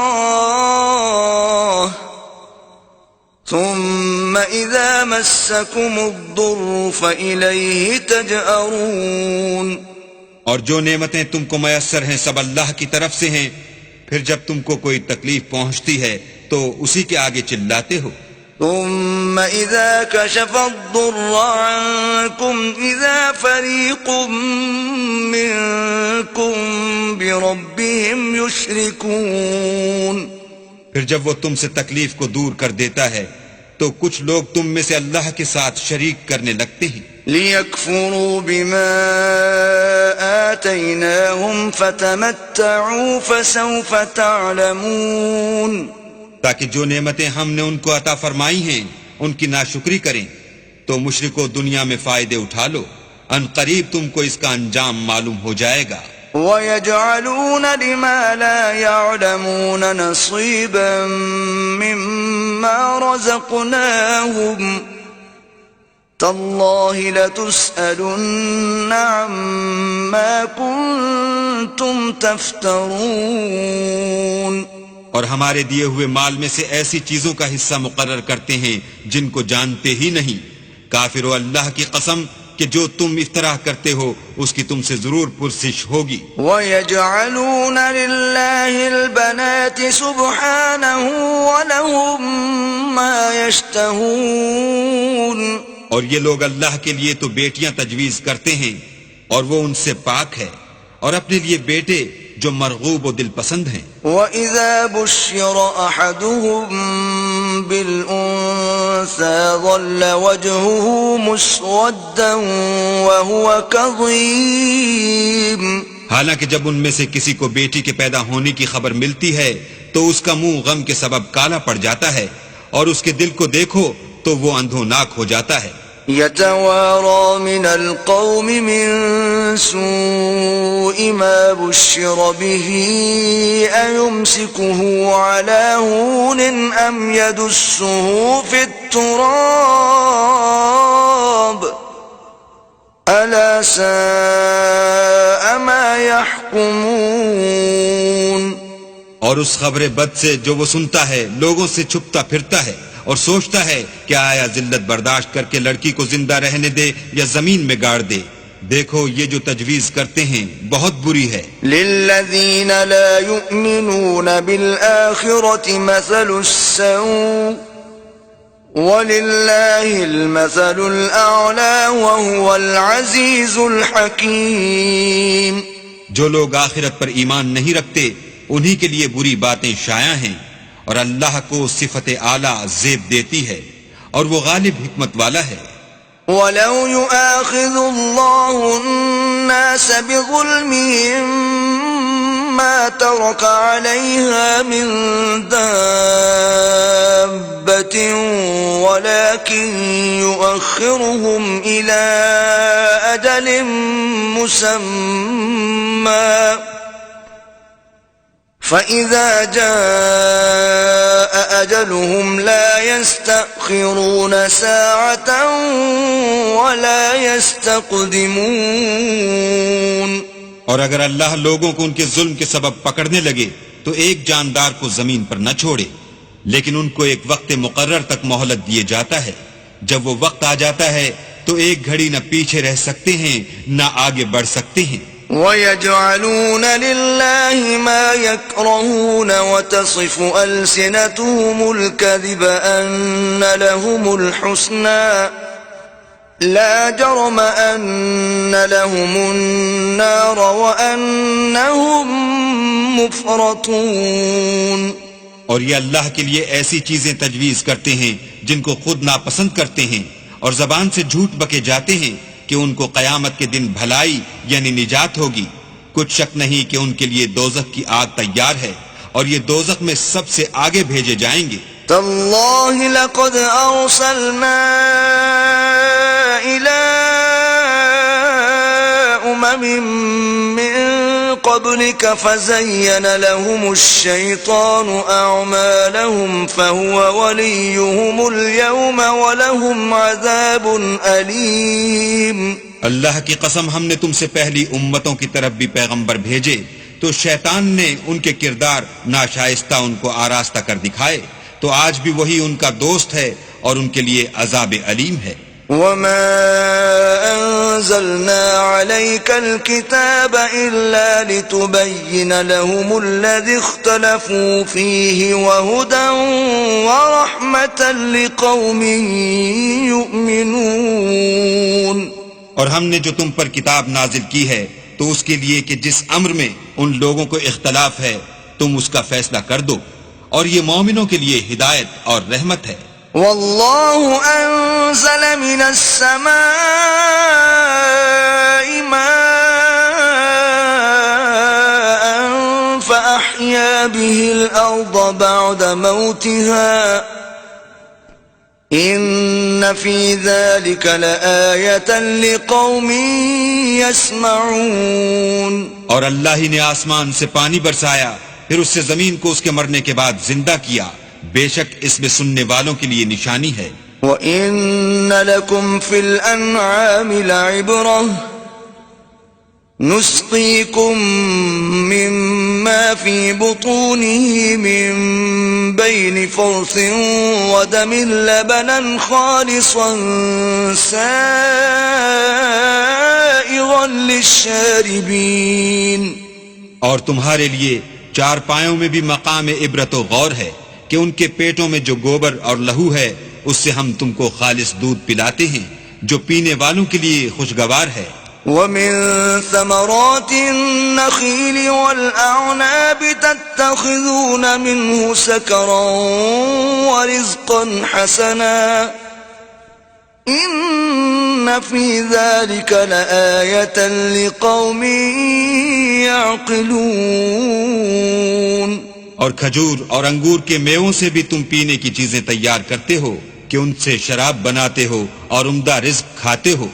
ثم اذا مسكم الضر فإليه تجأرون۔ اور جو نعمتیں تم کو میسر ہیں سب اللہ کی طرف سے ہیں، پھر جب تم کو کوئی تکلیف پہنچتی ہے تو اسی کے آگے چلاتے ہو۔ ثم اذا كشف الضر عنكم اذا فريق منكم بربهم يشركون۔ پھر جب وہ تم سے تکلیف کو دور کر دیتا ہے تو کچھ لوگ تم میں سے اللہ کے ساتھ شریک کرنے لگتے ہیں۔ لِيَكْفُرُوا بِمَا آتَيْنَاهُمْ فَتَمَتَّعُوا فَسَوْفَ تَعْلَمُونَ۔ تاکہ جو نعمتیں ہم نے ان کو عطا فرمائی ہیں ان کی ناشکری کریں، تو مشرکو دنیا میں فائدے اٹھا لو، ان قریب تم کو اس کا انجام معلوم ہو جائے گا۔ وَيَجْعَلُونَ لِمَا لَا يَعْلَمُونَ نَصِيبًا مِّمَّا رَزَقْنَاهُمْ تَاللَّهِ لَتُسْأَلُنَّ عَمَّا كُنتُمْ تَفْتَرُونَ۔ اور ہمارے دیے ہوئے مال میں سے ایسی چیزوں کا حصہ مقرر کرتے ہیں جن کو جانتے ہی نہیں۔ کافرو اللہ کی قسم کہ جو تم افتراء کرتے ہو اس کی تم سے ضرور پرسش ہوگی۔ وَيَجْعَلُونَ لِلَّهِ الْبَنَاتِ سُبْحَانَهُ وَلَهُم مَّا يَشْتَهُونَ۔ اور یہ لوگ اللہ کے لیے تو بیٹیاں تجویز کرتے ہیں اور وہ ان سے پاک ہے، اور اپنے لیے بیٹے جو مرغوب و دل پسند ہیں۔ وَإِذَا بُشِّرَ أَحَدُهُم بِالْأُنثَىٰ ظَلَّ وَجْهُهُ مُسْوَدًّا وَهُوَ كَظِيمٌ۔ حالانکہ جب ان میں سے کسی کو بیٹی کے پیدا ہونے کی خبر ملتی ہے تو اس کا منہ غم کے سبب کالا پڑ جاتا ہے، اور اس کے دل کو دیکھو تو وہ اندھوناک ہو جاتا ہے۔ يتوارى من القوم من سوء ما بشر به أيمسكه على هون أم يدسه في التراب ألا ساء ما يحكمون۔ اور اس خبر بد سے جو وہ سنتا ہے لوگوں سے چھپتا پھرتا ہے اور سوچتا ہے کہ آیا ذلت برداشت کر کے لڑکی کو زندہ رہنے دے یا زمین میں گاڑ دے۔ دیکھو یہ جو تجویز کرتے ہیں بہت بری ہے۔ للذین لا یؤمنون بالآخرة مثل السوء وَلِلَّهِ الْمَثَلُ الْأَعْلَى وَهُوَ الْعَزِيزُ الْحَكِيمُ۔ جو لوگ آخرت پر ایمان نہیں رکھتے انہی کے لیے بری باتیں شائع ہیں، اور اللہ کو صفت اعلیٰ زیب دیتی ہے، اور وہ غالب حکمت والا ہے۔ وَلَوْ يُؤَاخِذُ اللَّهُ النَّاسَ بِظُلْمِهِمْ مَا تَرَكَ عَلَيْهَا مِنْ دَابَّةٍ وَلَكِنْ يُؤَخِّرُهُمْ إِلَى أَجَلٍ مُّسَمًّى فَإِذَا جَاءَ أَجَلُهُمْ لَا يَسْتَأْخِرُونَ سَاعَةً وَلَا يَسْتَقْدِمُونَ۔ اور اگر اللہ لوگوں کو ان کے ظلم کے سبب پکڑنے لگے تو ایک جاندار کو زمین پر نہ چھوڑے، لیکن ان کو ایک وقت مقرر تک مہلت دیے جاتا ہے۔ جب وہ وقت آ جاتا ہے تو ایک گھڑی نہ پیچھے رہ سکتے ہیں نہ آگے بڑھ سکتے ہیں۔ وَيَجْعَلُونَ لِلَّهِ مَا يَكْرَهُونَ وَتَصِفُ أَلْسِنَتُهُمُ الْكَذِبَ أَنَّ لَهُمُ الْحُسْنَى لَا جَرَمَ أَنَّ لَهُمُ النَّارَ وَأَنَّهُمْ مُفْرَطُونَ۔ اور یہ اللہ کے لیے ایسی چیزیں تجویز کرتے ہیں جن کو خود ناپسند کرتے ہیں، اور زبان سے جھوٹ بکے جاتے ہیں کہ ان کو قیامت کے دن بھلائی یعنی نجات ہوگی۔ کچھ شک نہیں کہ ان کے لیے دوزخ کی آگ تیار ہے، اور یہ دوزخ میں سب سے آگے بھیجے جائیں گے۔ تَاللَّهِ لَقَدْ أَرْسَلْنَا إِلَىٰ أُمَمٍ مِّن قَبْلِكَ فَزَيَّنَ لَهُمُ الشَّيْطَانُ أَعْمَالَهُمْ فَهُوَ وَلِيُّهُمُ الْيَوْمَ وَلَهُمْ عَذَابٌ أَلِيمٌ۔ اللہ کی قسم، ہم نے تم سے پہلی امتوں کی طرف بھی پیغمبر بھیجے تو شیطان نے ان کے کردار ناشائستہ ان کو آراستہ کر دکھائے، تو آج بھی وہی ان کا دوست ہے اور ان کے لیے عذاب علیم ہے۔ وَمَا أَنزَلْنَا عَلَيْكَ الْكِتَابَ إِلَّا لِتُبَيِّنَ لَهُمُ الَّذِي اخْتَلَفُوا فِيهِ وَهُدًى وَرَحْمَةً لِقَوْمٍ يُؤْمِنُونَ۔ اور ہم نے جو تم پر کتاب نازل کی ہے تو اس کے لیے کہ جس امر میں ان لوگوں کو اختلاف ہے تم اس کا فیصلہ کر دو، اور یہ مومنوں کے لیے ہدایت اور رحمت ہے۔ وَاللَّهُ أَنزَلَ مِنَ السَّمَاءِ مَاءً فَأَحْيَا بِهِ الْأَرْضَ بَعْدَ مَوْتِهَا إِنَّ فِي ذَلِكَ لَآيَةً لِقَوْمٍ يَسْمَعُونَ۔ اور اللہ ہی نے آسمان سے پانی برسایا، پھر اس سے زمین کو اس کے مرنے کے بعد زندہ کیا، بے شک اس میں سننے والوں کے لیے نشانی ہے۔ وَإِنَّ لَكُمْ فِي الْأَنْعَامِ لَعِبْرَةً نُسْقِيكُم مِّمَّا فِي بُطُونِهِ مِن بَيْنِ فَرْثٍ وَدَمٍ لَبَنًا خَالِصًا سَائِغًا لِلشَّارِبِينَ۔ اور تمہارے لیے چار پایوں میں بھی مقام عبرت و غور ہے کہ ان کے پیٹوں میں جو گوبر اور لہو ہے اس سے ہم تم کو خالص دودھ پلاتے ہیں جو پینے والوں کے لیے خوشگوار ہے۔ وَمِن ثَمَرَاتِ النَّخِيلِ وَالْأَعْنَابِ تَتَّخِذُونَ مِنْهُ سَكَرًا وَرِزْقًا حَسَنًا إِنَّ فِي ذَلِكَ لَآيَةً لِقَوْمٍ يَعْقِلُونَ۔ اور کھجور اور انگور کے میووں سے بھی تم پینے کی چیزیں تیار کرتے ہو کہ ان سے شراب بناتے ہو اور عمدہ رزق کھاتے ہو۔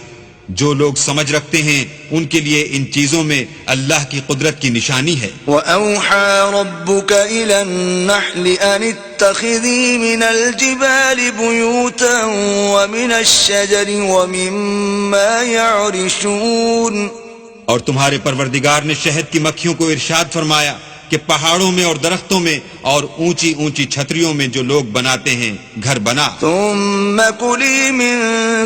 جو لوگ سمجھ رکھتے ہیں ان کے لیے ان چیزوں میں اللہ کی قدرت کی نشانی ہے۔ وَأَوْحَى رَبُّكَ إِلَى النَّحْلِ أَنِ اتَّخِذِي مِنَ الْجِبَالِ بُيُوتًا وَمِنَ الشَّجَرِ وَمِمَّا يَعْرِشُونَ۔ اور تمہارے پروردگار نے شہد کی مکھیوں کو ارشاد فرمایا کہ پہاڑوں میں اور درختوں میں اور اونچی اونچی چھتریوں میں جو لوگ بناتے ہیں گھر بنا۔ ثم كلي من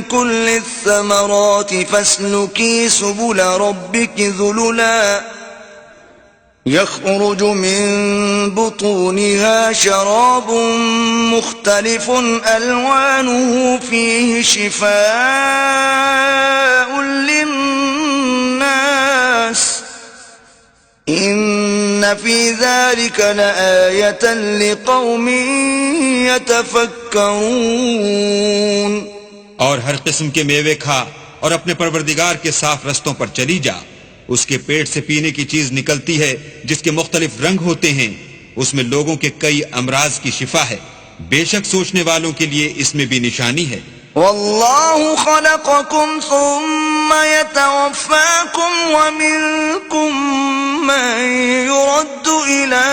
كل الثمرات فاسلكي سبل ربك ذللا يخرج من بطونها شراب مختلف ألوانه فيه شفاء للناس إن في ذلك لآية لقوم يتفكرون. اور ہر قسم کے میوے کھا اور اپنے پروردگار کے صاف رستوں پر چلی جا. اس کے پیٹ سے پینے کی چیز نکلتی ہے جس کے مختلف رنگ ہوتے ہیں. اس میں لوگوں کے کئی امراض کی شفا ہے. بے شک سوچنے والوں کے لیے اس میں بھی نشانی ہے. والله خلقكم ثم يتوفاكم ومنكم من يرد إلى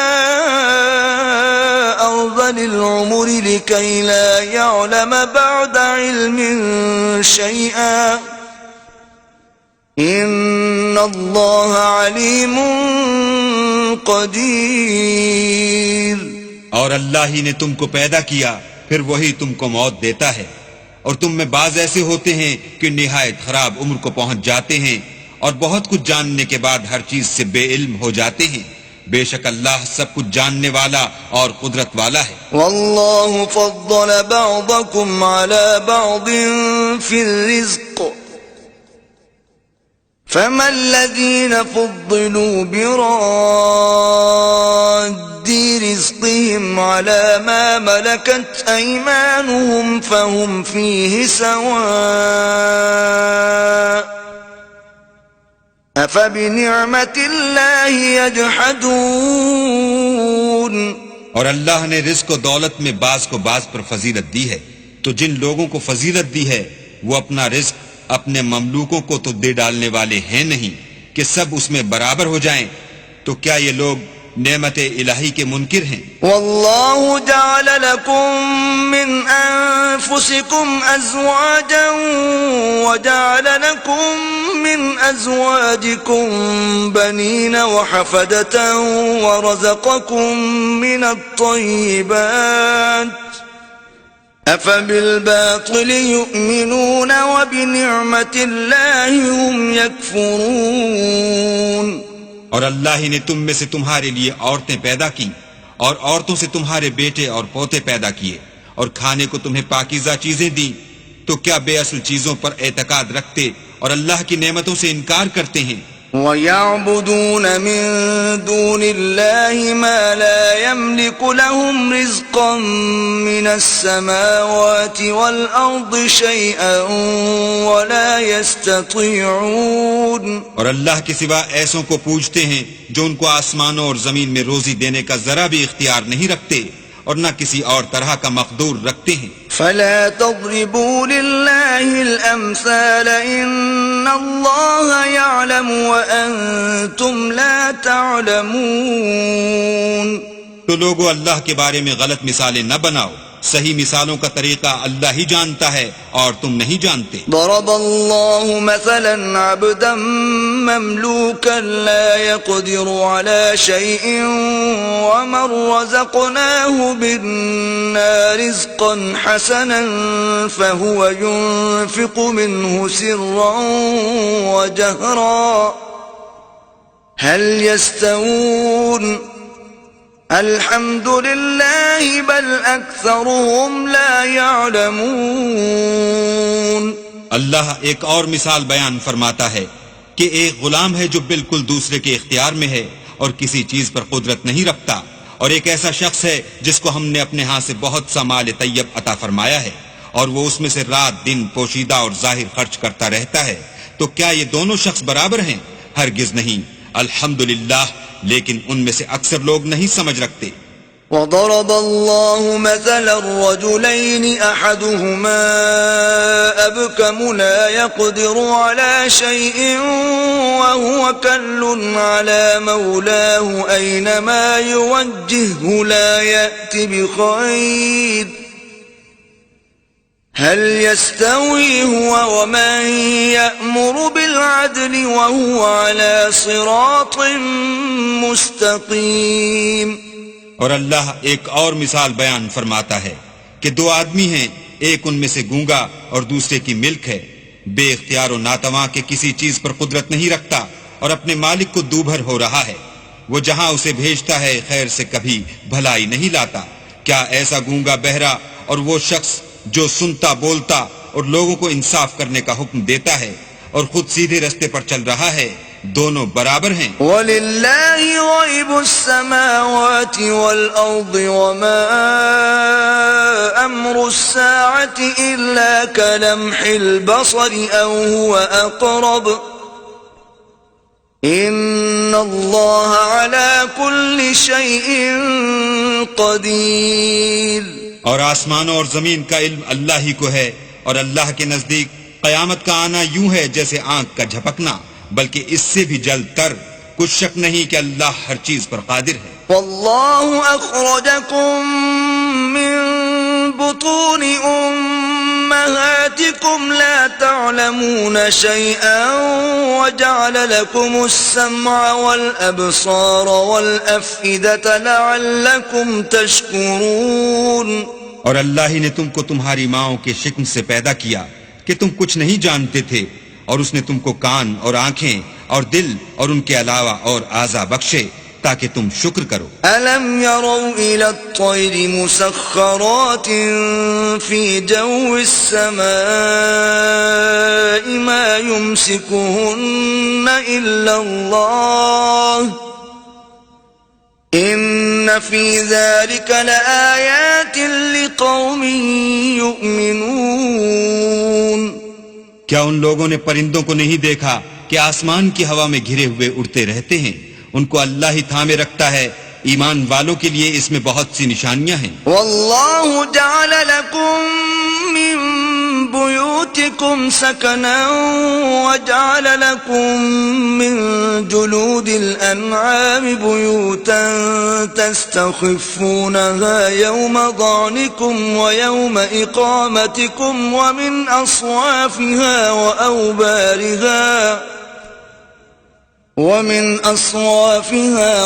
أرذل العمر لكي لا يعلم بعد علم شيئا إن الله عليم قدير. اور اللہ ہی نے تم کو پیدا کیا پھر وہی تم کو موت دیتا ہے. اور تم میں بعض ایسے ہوتے ہیں کہ نہایت خراب عمر کو پہنچ جاتے ہیں اور بہت کچھ جاننے کے بعد ہر چیز سے بے علم ہو جاتے ہیں. بے شک اللہ سب کچھ جاننے والا اور قدرت والا ہے. والله فضل بعضكم على بعض في الرزق فما الذين فضلوا براد رزقهم على ما ملكت أيمانهم فهم فيه سواء أفبنعمة الله يجحدون. اور اللہ نے رزق و دولت میں بعض کو بعض پر فضیلت دی ہے تو جن لوگوں کو فضیلت دی ہے وہ اپنا رزق اپنے مملوکوں کو تو دے ڈالنے والے ہیں نہیں کہ سب اس میں برابر ہو جائیں. تو کیا یہ لوگ نعمت الہی کے منکر ہیں؟ والله جعل لكم من أنفسكم أزواجا وجعل لكم من أزواجكم بنين وحفدة ورزقكم من الطيبات أفبالباطل يؤمنون وبنعمة الله هم يكفرون. اور اللہ ہی نے تم میں سے تمہارے لیے عورتیں پیدا کی اور عورتوں سے تمہارے بیٹے اور پوتے پیدا کیے اور کھانے کو تمہیں پاکیزہ چیزیں دیں. تو کیا بے اصل چیزوں پر اعتقاد رکھتے اور اللہ کی نعمتوں سے انکار کرتے ہیں؟ وَيَعْبُدُونَ مِن دُونِ اللَّهِ مَا لَا يَمْلِكُ لَهُمْ رِزْقًا مِّنَ السَّمَاوَاتِ وَالْأَرْضِ شَيْئًا وَلَا يَسْتَطِيعُونَ. اور اللہ کے سوا ایسوں کو پوجتے ہیں جو ان کو آسمانوں اور زمین میں روزی دینے کا ذرا بھی اختیار نہیں رکھتے اور نہ کسی اور طرح کا مقدور رکھتے ہیں. فلا تضربوا لله الأمثال إن الله يعلم وأنتم لا تعلمون. تو لوگو اللہ کے بارے میں غلط مثالیں نہ بناؤ. صحیح مثالوں کا طریقہ اللہ ہی جانتا ہے اور تم نہیں جانتے. ضرب الله مثلا عبدا مملوكا لا يقدر على شيء ومن رزقناه منا رزقا حسنا فهو ينفق منه سرا وجهرا هل يستوون الحمد لله بل اکثرهم لا يعلمون. اللہ ایک اور مثال بیان فرماتا ہے کہ ایک غلام ہے جو بالکل دوسرے کے اختیار میں ہے اور کسی چیز پر قدرت نہیں رکھتا، اور ایک ایسا شخص ہے جس کو ہم نے اپنے ہاں سے بہت سا مال طیب عطا فرمایا ہے اور وہ اس میں سے رات دن پوشیدہ اور ظاہر خرچ کرتا رہتا ہے. تو کیا یہ دونوں شخص برابر ہیں؟ ہرگز نہیں. الحمدللہ، لیکن ان میں سے اکثر لوگ نہیں سمجھ رکھتے. وضرب الله مثلا الرجلين أحدهما أبكم لا يقدر على شيء وهو كل على مولاه أينما يوجهه لا يأتي بخير هل يستوي هو ومن يأمر بالعدل وهو على صراط مستقيم. اور اللہ ایک اور مثال بیان فرماتا ہے کہ دو آدمی ہیں، ایک ان میں سے گونگا اور دوسرے کی ملک ہے، بے اختیار و ناتواں کے کسی چیز پر قدرت نہیں رکھتا اور اپنے مالک کو دوبھر ہو رہا ہے. وہ جہاں اسے بھیجتا ہے خیر سے کبھی بھلائی نہیں لاتا۔ کیا ایسا گونگا بہرا اور وہ شخص جو سنتا بولتا اور لوگوں کو انصاف کرنے کا حکم دیتا ہے اور خود سیدھے رستے پر چل رہا ہے، دونوں برابر ہیں۔ وَلِلَّهِ غَيْبُ السَّمَاوَاتِ وَالْأَرْضِ وَمَا أَمْرُ السَّاعَةِ إِلَّا كَلَمْحِ الْبَصَرِ أَوْ هُوَ أَقْرَبُ إِنَّ اللَّهَ عَلَى كُلِّ شَيْءٍ قَدِيرٌ۔ اور آسمانوں اور زمین کا علم اللہ ہی کو ہے، اور اللہ کے نزدیک قیامت کا آنا یوں ہے جیسے آنکھ کا جھپکنا، بلکہ اس سے بھی جلد تر۔ کچھ شک نہیں کہ اللہ ہر چیز پر قادر ہے۔ وَاللَّهُ أَخْرَجَكُم مِّن بُطُونِ أُمَّهَاتِكُمْ لَا تَعْلَمُونَ شَيْئًا وَجَعَلَ لَكُمُ السَّمْعَ وَالْأَبْصَارَ وَالْأَفْئِدَةَ لَعَلَّكُمْ تَشْكُرُونَ۔ اور اللہ ہی نے تم کو تمہاری ماؤں کے شکم سے پیدا کیا کہ تم کچھ نہیں جانتے تھے، اور اس نے تم کو کان اور آنکھیں اور دل اور ان کے علاوہ اور اعضاء بخشے تاکہ تم شکر کرو۔ أَلَمْ يَرَوْا إِلَى الطَّيْرِ مُسَخَّرَاتٍ فِي جَوِّ السَّمَاءِ مَا يُمْسِكُهُنَّ إِلَّا اللَّهُ إِنَّ فِي ذَلِكَ لَآيَاتٍ لِقَوْمٍ يُؤْمِنُونَ۔ کیا ان لوگوں نے پرندوں کو نہیں دیکھا کہ آسمان کی ہوا میں گھرے ہوئے اڑتے رہتے ہیں؟ ان کو اللہ ہی تھامے رکھتا ہے۔ ایمان والوں کے لیے اس میں بہت سی نشانیاں ہیں۔ وَاللَّهُ جَعَلَ لَكُم مِّن بُيُوتِكُمْ سَكَنًا وَجَعَلَ لَكُم مِّن جُلُودِ الْأَنْعَامِ بُيُوتًا تَسْتَخِفُّونَهَا يَوْمَ ضَعْنِكُمْ وَيَوْمَ إِقَامَتِكُمْ وَمِنْ أَصْوَافِهَا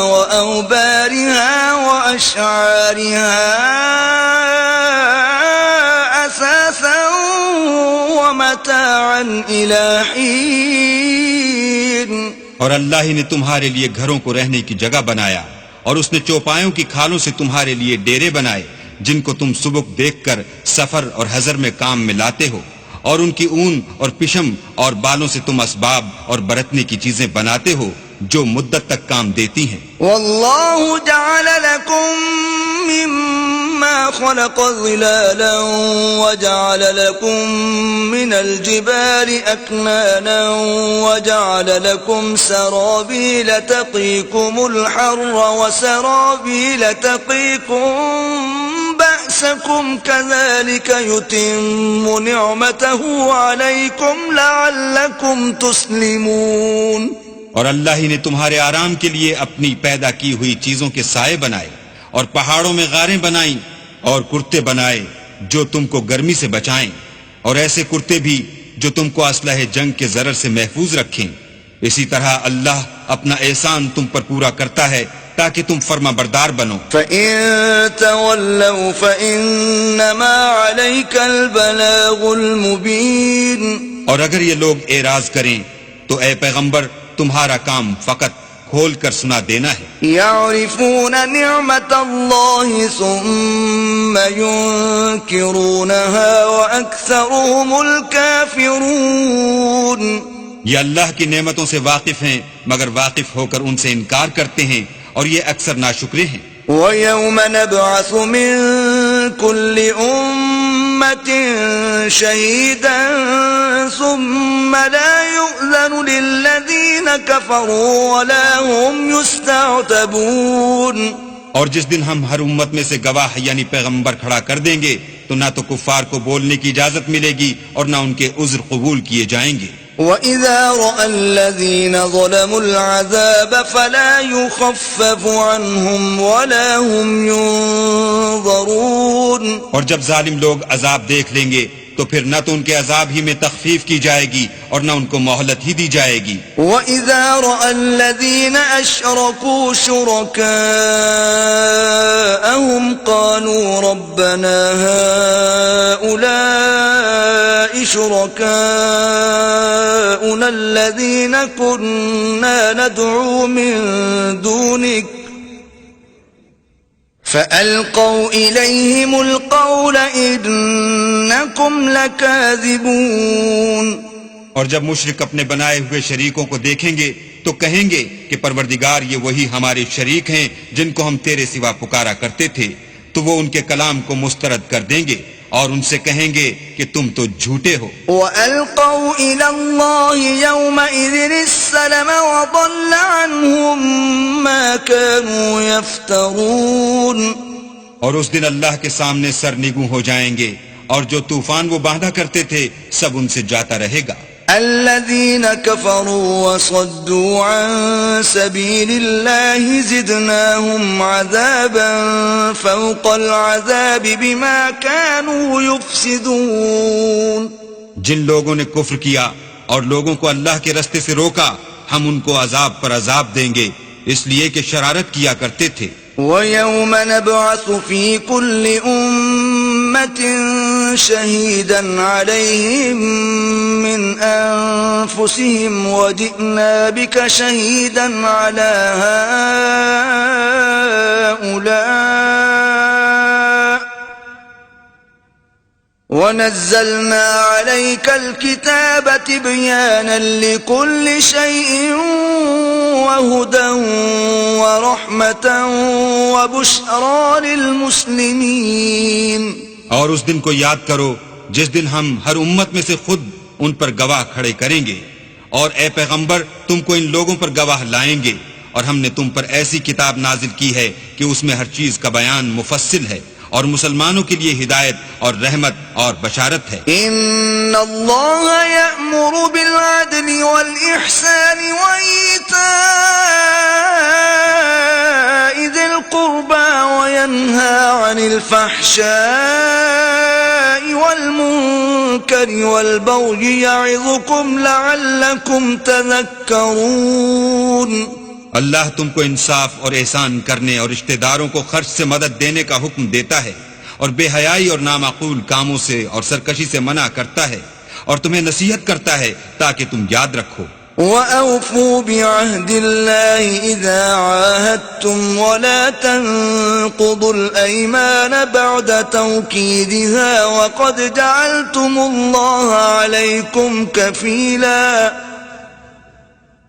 وَأَوْبَارِهَا وَأَشْعَارِهَا أَثَاثًا وَمَتَاعًا إِلَى حِينٍ۔ اور اللہ ہی نے تمہارے لیے گھروں کو رہنے کی جگہ بنایا، اور اس نے چوپایوں کی کھالوں سے تمہارے لیے ڈیرے بنائے جن کو تم سبک دیکھ کر سفر اور حضر میں کام میں لاتے ہو، اور ان کی اون اور پشم اور بالوں سے تم اسباب اور برتنے کی چیزیں بناتے ہو جو مدت تک کام دیتی ہیں۔ وَاللَّهُ جَعَلَ لَكُم مِّمَّا خَلَقَ ظِلَالًا وَجَعَلَ لَكُم مِّنَ الْجِبَالِ أَكْنَانًا وَجَعَلَ لَكُمْ سَرَابِيلَ تَقِيكُمُ الْحَرَّ وَسَرَابِيلَ تَقِيكُم بَأْسَكُمْ كَذَلِكَ يُتِمُّ نِعْمَتَهُ عَلَيْكُمْ لَعَلَّكُمْ تُسْلِمُونَ۔ اور اللہ ہی نے تمہارے آرام کے لیے اپنی پیدا کی ہوئی چیزوں کے سائے بنائے، اور پہاڑوں میں غاریں بنائیں اور کرتے بنائے جو تم کو گرمی سے بچائیں، اور ایسے کرتے بھی جو تم کو اسلحہ جنگ کے ضرر سے محفوظ رکھیں۔ اسی طرح اللہ اپنا احسان تم پر پورا کرتا ہے تاکہ تم فرما بردار بنو۔ فَإِن تَوَلَّوْا فَإِنَّمَا عَلَيْكَ الْبَلَاغُ الْمُبِينُ۔ اور اگر یہ لوگ اعراض کریں تو اے پیغمبر تمہارا کام فقط کھول کر سنا دینا ہے۔ يَعْرِفُونَ نِعْمَةَ اللَّهِ ثُمَّ يُنْكِرُونَهَا وَأَكْثَرُهُمُ الْكَافِرُونَ۔ یہ اللہ کی نعمتوں سے واقف ہیں مگر واقف ہو کر ان سے انکار کرتے ہیں، اور یہ اکثر ناشکرے ہیں۔ وَيَوْمَ نَبْعَثُ مِن كُلِّ أُمَّةٍ شَهِيدًا ثُمَّ لَا يُؤْذَنُ لِلَّذِينَ كَفَرُوا وَلَا هُمْ يُسْتَعْتَبُونَ۔ اور جس دن ہم ہر امت میں سے گواہ یعنی پیغمبر کھڑا کر دیں گے تو نہ تو کفار کو بولنے کی اجازت ملے گی اور نہ ان کے عذر قبول کیے جائیں گے۔ وَإِذَا رَأَى الَّذِينَ ظَلَمُوا الْعَذَابَ فَلَا يُخَفَّفُ عَنْهُمْ وَلَا هُمْ يُنظَرُونَ۔ اور جب ظالم لوگ عذاب دیکھ لیں گے تو پھر نہ تو ان کے عذاب ہی میں تخفیف کی جائے گی اور نہ ان کو مہلت ہی دی جائے گی۔ وَإِذَا رَأَى الَّذِينَ أَشْرَكُوا شُرَكَاءَهُمْ قَالُوا رَبَّنَا هَؤُلَاءِ شركاؤنا الذين كنا ندعو من دونك فألقوا إليهم القول إنكم لكاذبون. اور جب مشرک اپنے بنائے ہوئے شریکوں کو دیکھیں گے تو کہیں گے کہ پروردگار یہ وہی ہمارے شریک ہیں جن کو ہم تیرے سوا پکارا کرتے تھے. تو وہ ان کے کلام کو مسترد کر دیں گے اور ان سے کہیں گے کہ تم تو جھوٹے ہو. وَأَلْقَوْا إِلَى اللَّهِ يَوْمَئِذٍ السَّلَمَ وَضَلَّ عَنْهُمْ مَا كَانُوا يَفْتَرُونَ. اور اس دن اللہ کے سامنے سرنگوں ہو جائیں گے اور جو طوفان وہ باندھا کرتے تھے سب ان سے جاتا رہے گا. الذين كفروا وصدوا عن سبيل الله زدناهم عذابا فوق العذاب بما كانوا يفسدون. جن لوگوں نے کفر کیا اور لوگوں کو اللہ کے رستے سے روکا ہم ان کو عذاب پر عذاب دیں گے اس لیے کہ شرارت کیا کرتے تھے. وَيَوْمَ نَبْعَثُ فِي كُلِّ أُمَّةٍ شَهِيدًا عَلَيْهِمْ مِنْ أَنفُسِهِمْ وَجِئْنَا بِكَ شَهِيدًا عَلَى هَؤُلَاءِ وَنَزَّلْنَا عَلَيْكَ الْكِتَابَ تِبْيَانًا لِكُلِّ شَيْءٍ وَهُدًى وَرَحْمَةً وَبُشْرَى لِلْمُسْلِمِينَ. اور اس دن کو یاد کرو جس دن ہم ہر امت میں سے خود ان پر گواہ کھڑے کریں گے اور اے پیغمبر تم کو ان لوگوں پر گواہ لائیں گے اور ہم نے تم پر ایسی کتاب نازل کی ہے کہ اس میں ہر چیز کا بیان مفصل ہے اور مسلمانوں کے لیے ہدایت اور رحمت اور بشارت ہے. ان اللہ یأمر بالعدل والإحسان وإیتاء ذی القربى وینہا عن الفحشاء والمنکر والبغی یعظکم لعلکم تذکرون. اللہ تم کو انصاف اور احسان کرنے اور رشتہ داروں کو خرچ سے مدد دینے کا حکم دیتا ہے اور بے حیائی اور نامعقول کاموں سے اور سرکشی سے منع کرتا ہے اور تمہیں نصیحت کرتا ہے تاکہ تم یاد رکھو. وَأَوْفُوا بِعَهْدِ اللَّهِ إِذَا عَاهَدتُّمْ وَلَا تَنقُضُوا الْأَيْمَانَ بَعْدَ تَوْكِيدِهَا وَقَدْ جَعَلْتُمُ اللَّهَ عَلَيْكُمْ كَفِيلًا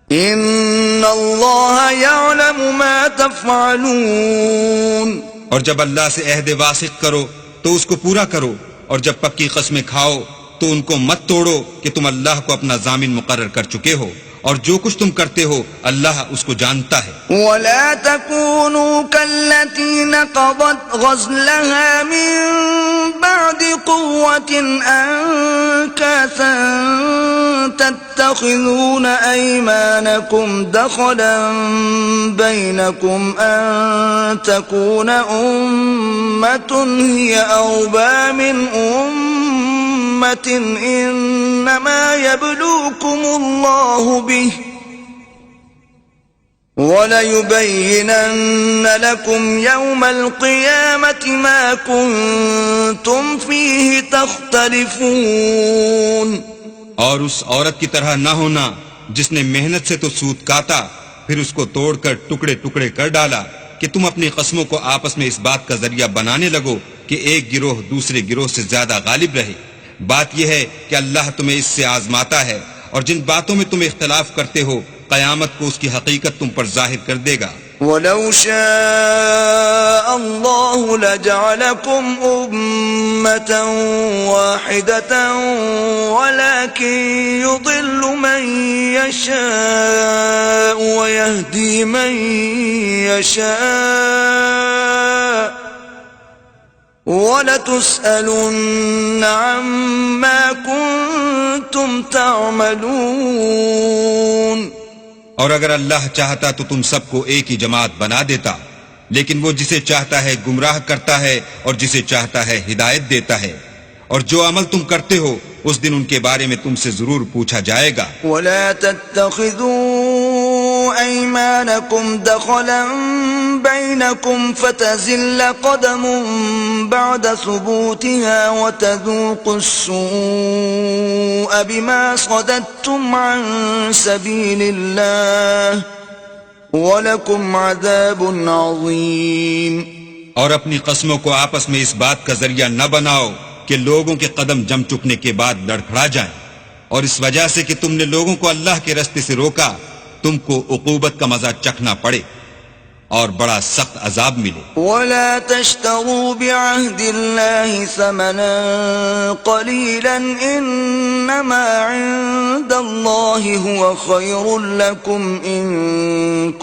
ان اللہ یعلم ما تفعلون. اور جب اللہ سے عہد واثق کرو تو اس کو پورا کرو اور جب پکی قسمیں کھاؤ تو ان کو مت توڑو کہ تم اللہ کو اپنا ضامن مقرر کر چکے ہو اور جو کچھ تم کرتے ہو اللہ اس کو جانتا ہے. ولا تكونوا كالتي نقضت غزلها من بعد قوة أنكاثا تتخذون أيمانكم دخلا بينكم أن تكون أمة هي أربى من أمة إنما يبلوكم الله به وَلَيُبَيِّنَنَّ لَكُمْ يَوْمَ الْقِيَامَةِ مَا كُنْتُمْ فِيهِ تَخْتَلِفُونَ. اور اس عورت کی طرح نہ ہونا جس نے محنت سے تو سود کاتا پھر اس کو توڑ کر ٹکڑے ٹکڑے کر ڈالا کہ تم اپنی قسموں کو آپس میں اس بات کا ذریعہ بنانے لگو کہ ایک گروہ دوسرے گروہ سے زیادہ غالب رہے. بات یہ ہے کہ اللہ تمہیں اس سے آزماتا ہے اور جن باتوں میں تم اختلاف کرتے ہو قیامت کو اس کی حقیقت تم پر ظاہر کر دے گا. وَلَوْ شَاءَ اللَّهُ لَجَعَلَكُمْ أُمَّةً وَاحِدَةً وَلَكِنْ يُضِلُّ مَنْ يَشَاءُ وَيَهْدِي مَنْ يَشَاءُ وَلَتُسْأَلُنَّ عَمَّا كُنْتُمْ تَعْمَلُونَ. اور اگر اللہ چاہتا تو تم سب کو ایک ہی جماعت بنا دیتا لیکن وہ جسے چاہتا ہے گمراہ کرتا ہے اور جسے چاہتا ہے ہدایت دیتا ہے اور جو عمل تم کرتے ہو اس دن ان کے بارے میں تم سے ضرور پوچھا جائے گا. وَلَا تَتَّخِذُوا أَيْمَانَكُمْ دَخَلًا بينكم فتزل قدم بعد ثبوتها وتذوقوا السوء بما صددتم عن سبيل الله وَلَكُمْ عَذَابٌ عَظِيمٌ۔ اور اپنی قسموں کو آپس میں اس بات کا ذریعہ نہ بناؤ کہ لوگوں کے قدم جم چکنے کے بعد لڑکھڑا جائیں، اور اس وجہ سے کہ تم نے لوگوں کو اللہ کے رستے سے روکا تم کو عقوبت کا مزہ چکھنا پڑے اور بڑا سخت عذاب ملے۔ وَلَا تَشْتَرُوا بِعَهْدِ اللَّهِ ثَمَنًا قَلِيلًا إِنَّمَا عِندَ اللَّهِ هُوَ خَيْرٌ لَكُمْ إِن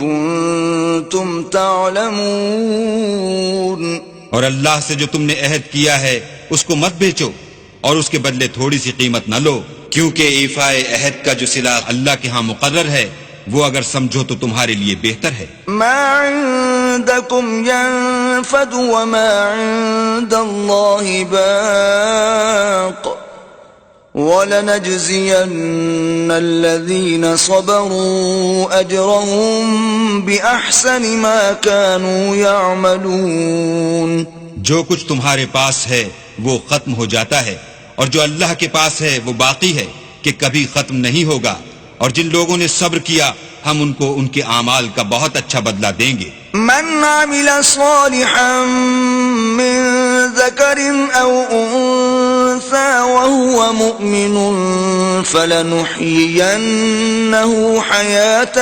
كُنتُمْ تَعْلَمُونَ۔ اور اللہ سے جو تم نے عہد کیا ہے اس کو مت بیچو اور اس کے بدلے تھوڑی سی قیمت نہ لو، کیونکہ ایفائے عہد کا جو صلہ اللہ کے ہاں مقرر ہے وہ اگر سمجھو تو تمہارے لیے بہتر ہے۔ ما عندكم ينفد وما عند الله باق ولنجزين الذين صبروا أجرهم بأحسن ما كانوا يعملون۔ جو کچھ تمہارے پاس ہے وہ ختم ہو جاتا ہے، اور جو اللہ کے پاس ہے وہ باقی ہے کہ کبھی ختم نہیں ہوگا، اور جن لوگوں نے صبر کیا ہم ان کو ان کے اعمال کا بہت اچھا بدلہ دیں گے۔ من عمل صالحا من ذکر او انثى وهو مؤمن فلنحيينه حياة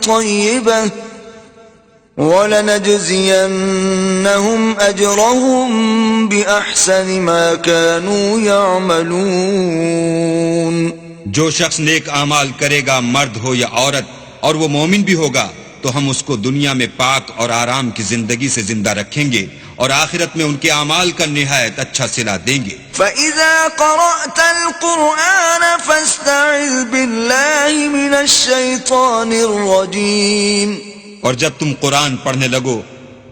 طيبة وَلَنَجْزِيَنَّهُمْ أَجْرَهُمْ بِأَحْسَنِ مَا كَانُوا يَعْمَلُونَ۔ جو شخص نیک اعمال کرے گا، مرد ہو یا عورت، اور وہ مومن بھی ہوگا، تو ہم اس کو دنیا میں پاک اور آرام کی زندگی سے زندہ رکھیں گے اور آخرت میں ان کے اعمال کا نہایت اچھا صلہ دیں گے۔ فَإِذَا قَرَأْتَ الْقُرْآنَ فَاسْتَعِذْ بِاللَّهِ مِنَ الشَّيْطَانِ الرَّجِيمِ۔ اور جب تم قرآن پڑھنے لگو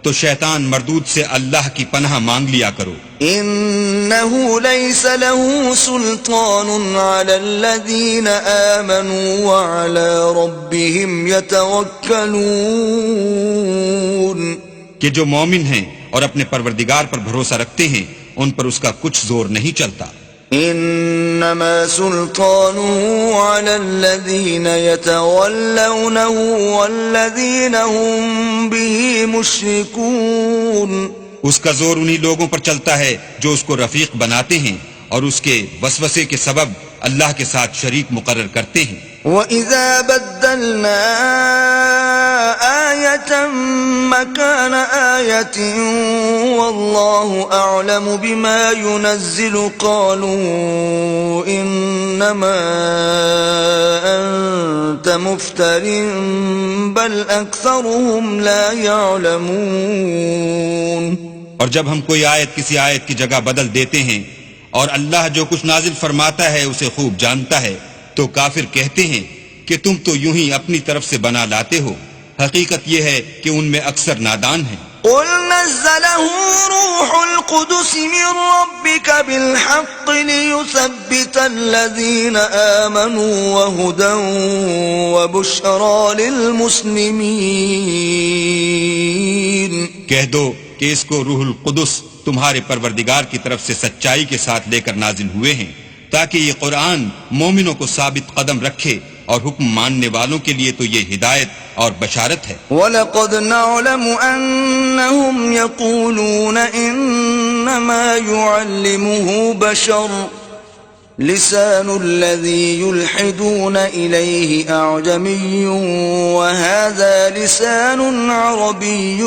تو شیطان مردود سے اللہ کی پناہ مانگ لیا کرو۔ إِنَّهُ لَيْسَ لَهُ سُلْطَانٌ عَلَى الَّذِينَ آمَنُوا وَعَلَى رَبِّهِمْ يَتَوَكَّلُونَ۔ کہ جو مومن ہیں اور اپنے پروردگار پر بھروسہ رکھتے ہیں ان پر اس کا کچھ زور نہیں چلتا۔ انما سلطانه على الذين يتولونه والذين هم به مشركون۔ اس کا زور انہی لوگوں پر چلتا ہے جو اس کو رفیق بناتے ہیں اور اس کے وسوسے کے سبب اللہ کے ساتھ شریک مقرر کرتے ہیں۔ وَإِذَا بَدَّلْنَا آيَةً مَكَانَ آيَةٍ وَاللَّهُ أَعْلَمُ بِمَا يُنَزِّلُ قَالُوا إِنَّمَا أَنْتَ مُفْتَرٍ بَلْ أَكْثَرُهُمْ لَا يَعْلَمُونَ۔ اور جب ہم کوئی آیت کسی آیت کی جگہ بدل دیتے ہیں اور اللہ جو کچھ نازل فرماتا ہے اسے خوب جانتا ہے تو کافر کہتے ہیں کہ تم تو یوں ہی اپنی طرف سے بنا لاتے ہو، حقیقت یہ ہے کہ ان میں اکثر نادان ہیں۔ قُلْ نَزَّلَهُ رُوحُ الْقُدُسِ مِنْ رَبِّكَ بِالْحَقِّ لِيُثَبِّتَ الَّذِينَ آمَنُوا وَهُدًى وَبُشْرَى لِلْمُسْلِمِينَ۔ کہہ دو کہ اس کو روح القدس تمہارے پروردگار کی طرف سے سچائی کے ساتھ لے کر نازل ہوئے ہیں تاکہ یہ قرآن مومنوں کو ثابت قدم رکھے، اور حکم ماننے والوں کے لیے تو یہ ہدایت اور بشارت ہے۔ وَلَقَدْ نَعْلَمُ أَنَّهُمْ يَقُولُونَ إِنَّمَا يُعَلِّمُهُ بَشَرٌ لِسَانُ الَّذِي يُلْحِدُونَ إِلَيْهِ أَعْجَمِيٌّ وَهَذَا لِسَانٌ عَرَبِيٌّ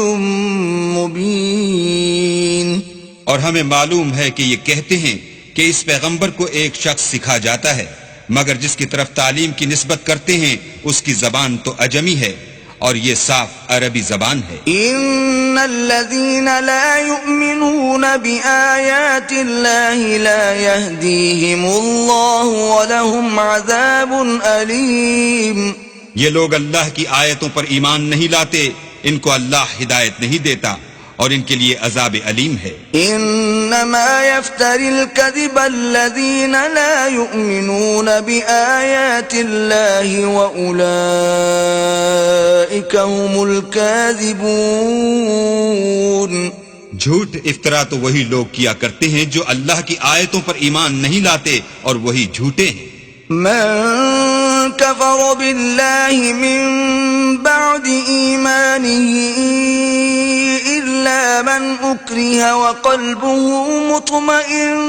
مُبِينٌ۔ اور ہمیں معلوم ہے کہ یہ کہتے ہیں کہ اس پیغمبر کو ایک شخص سکھا جاتا ہے، مگر جس کی طرف تعلیم کی نسبت کرتے ہیں اس کی زبان تو عجمی ہے اور یہ صاف عربی زبان ہے۔ ان الذين لا يؤمنون بآيات الله لا يهديهم الله ولهم عذاب أليم۔ یہ لوگ اللہ کی آیتوں پر ایمان نہیں لاتے، ان کو اللہ ہدایت نہیں دیتا اور ان کے لیے عذاب علیم ہے۔ انما يفتري الكذب الذين لا يؤمنون بآيات الله واولئك هم الكاذبون۔ جھوٹ افطرا تو وہی لوگ کیا کرتے ہیں جو اللہ کی آیتوں پر ایمان نہیں لاتے، اور وہی جھوٹے ہیں۔ من كفر بالله من بعد إيمانه إلا من أكره وقلبه مطمئن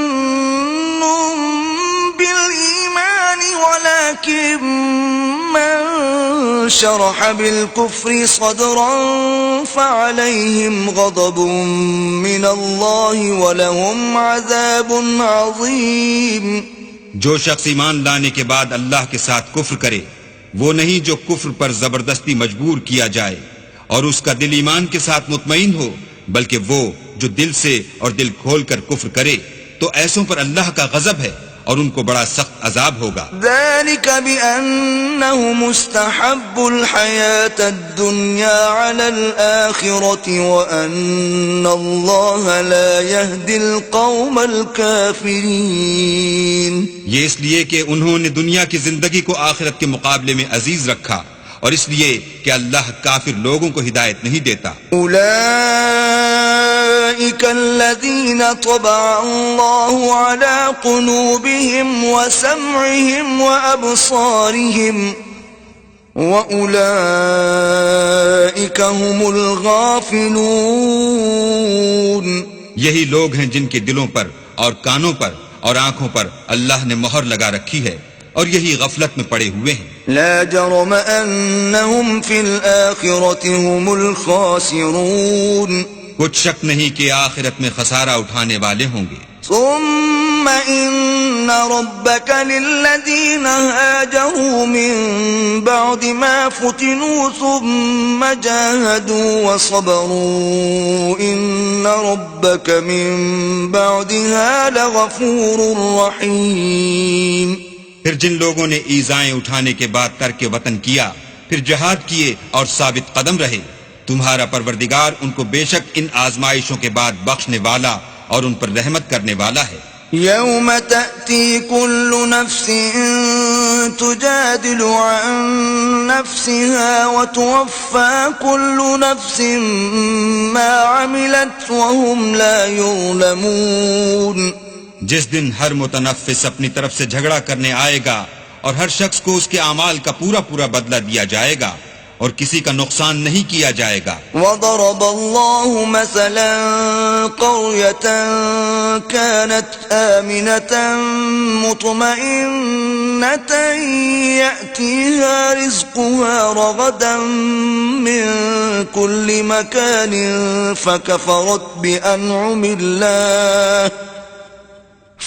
بالإيمان ولكن من شرح بالكفر صدرا فعليهم غضب من الله ولهم عذاب عظيم۔ جو شخص ایمان لانے کے بعد اللہ کے ساتھ کفر کرے، وہ نہیں جو کفر پر زبردستی مجبور کیا جائے اور اس کا دل ایمان کے ساتھ مطمئن ہو، بلکہ وہ جو دل سے اور دل کھول کر کفر کرے، تو ایسوں پر اللہ کا غضب ہے اور ان کو بڑا سخت عذاب ہوگا۔ ذلك بأنه مستحب الحياة الدنيا على الآخرة وأن الله لا يهدي القوم الكافرين۔ یہ اس لیے کہ انہوں نے دنیا کی زندگی کو آخرت کے مقابلے میں عزیز رکھا، اور اس لیے کہ اللہ کافر لوگوں کو ہدایت نہیں دیتا۔ أولئك الذين طبع الله على قلوبهم وسمعهم وأبصارهم وأولئك هم الغافلون۔ یہی لوگ ہیں جن کے دلوں پر اور کانوں پر اور آنکھوں پر اللہ نے مہر لگا رکھی ہے، اور یہی غفلت میں پڑے ہوئے ہیں۔ لا جرم أنهم في الآخرة هم الخاسرون۔ کچھ شک نہیں کہ آخرت میں خسارہ اٹھانے والے ہوں گے۔ ثم إن ربك للذين هاجروا من بعد ما فتنوا ثم جاهدوا وصبروا إن ربك من بعدها لغفور رحيم۔ پھر جن لوگوں نے ایذائیں اٹھانے کے بعد ترک وطن کیا، پھر جہاد کیے اور ثابت قدم رہے، تمہارا پروردگار ان کو بے شک ان آزمائشوں کے بعد بخشنے والا اور ان پر رحمت کرنے والا ہے۔ يوم تأتي كل نفس تجادل عن نفسها وتوفى كل نفس ما عملت وهم لا يظلمون۔ جس دن ہر متنفس اپنی طرف سے جھگڑا کرنے آئے گا اور ہر شخص کو اس کے اعمال کا پورا پورا بدلہ دیا جائے گا اور کسی کا نقصان نہیں کیا جائے گا۔ وضرب الله مثلا قرية كانت آمنة مطمئنة يأتيها رزقها رغدا من كل مكان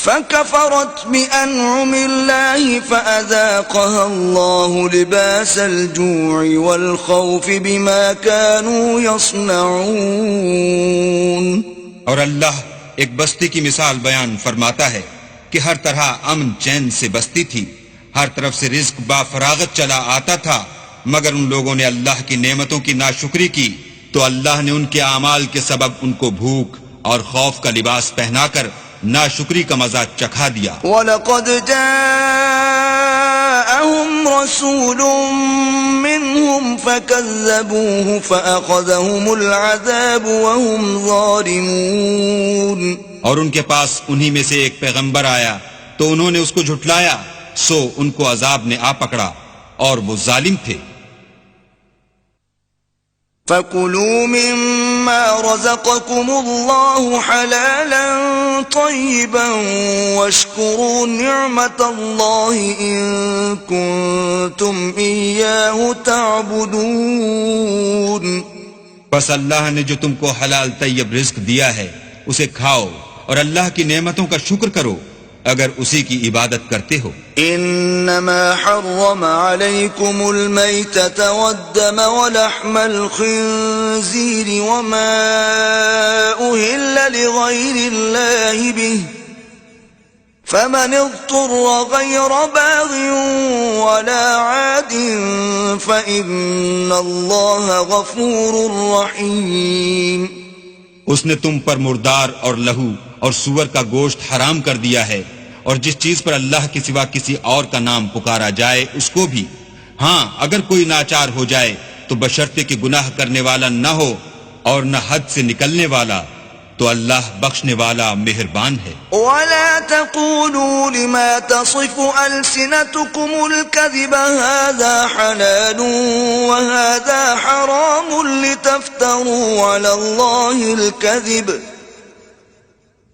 فكفرت بأنعم الله فأذاقها الله لباس الجوع والخوف بما كانوا يصنعون۔ اور اللہ ایک بستی کی مثال بیان فرماتا ہے کہ ہر طرح امن چین سے بستی تھی، ہر طرف سے رزق با فراغت چلا آتا تھا، مگر ان لوگوں نے اللہ کی نعمتوں کی ناشکری کی تو اللہ نے ان کے اعمال کے سبب ان کو بھوک اور خوف کا لباس پہنا کر ناشکری کا مزہ چکھا دیا۔ وَلَقَدْ جَاءَهُمْ رَسُولٌ مِّنْهُمْ فَكَذَّبُوهُ فَأَخَذَهُمُ الْعَذَابُ وَهُمْ ظَالِمُونَ۔ اور ان کے پاس انہی میں سے ایک پیغمبر آیا تو انہوں نے اس کو جھٹلایا، سو ان کو عذاب نے آ پکڑا اور وہ ظالم تھے۔ فَكُلُوا مِمَّا رَزَقَكُمُ اللَّهُ حَلَالًا طَيِّبًا وَاشْكُرُوا نِعْمَةَ اللَّهِ إِن كُنتُمْ إِيَّاهُ تَعْبُدُونَ۔ بس اللہ نے جو تم کو حلال طیب رزق دیا ہے اسے کھاؤ اور اللہ کی نعمتوں کا شکر کرو اگر اسی کی عبادت کرتے ہو۔ انما حرم عليكم الميتة والدم ولحم الخنزير وما أهل لغير الله به فمن اضطر غير باغ ولا عاد فإن الله غفور رحيم۔ اس نے تم پر مردار اور لہو اور سور کا گوشت حرام کر دیا ہے، اور جس چیز پر اللہ کے سوا کسی اور کا نام پکارا جائے اس کو بھی۔ ہاں اگر کوئی ناچار ہو جائے تو بشرطے کہ گناہ کرنے والا نہ ہو اور نہ حد سے نکلنے والا، تو اللہ بخشنے والا مہربان ہے۔ ولا تقولوا لما تصف ألسنتكم الكذب هذا حلال وهذا حرام لتفتروا على الله الكذب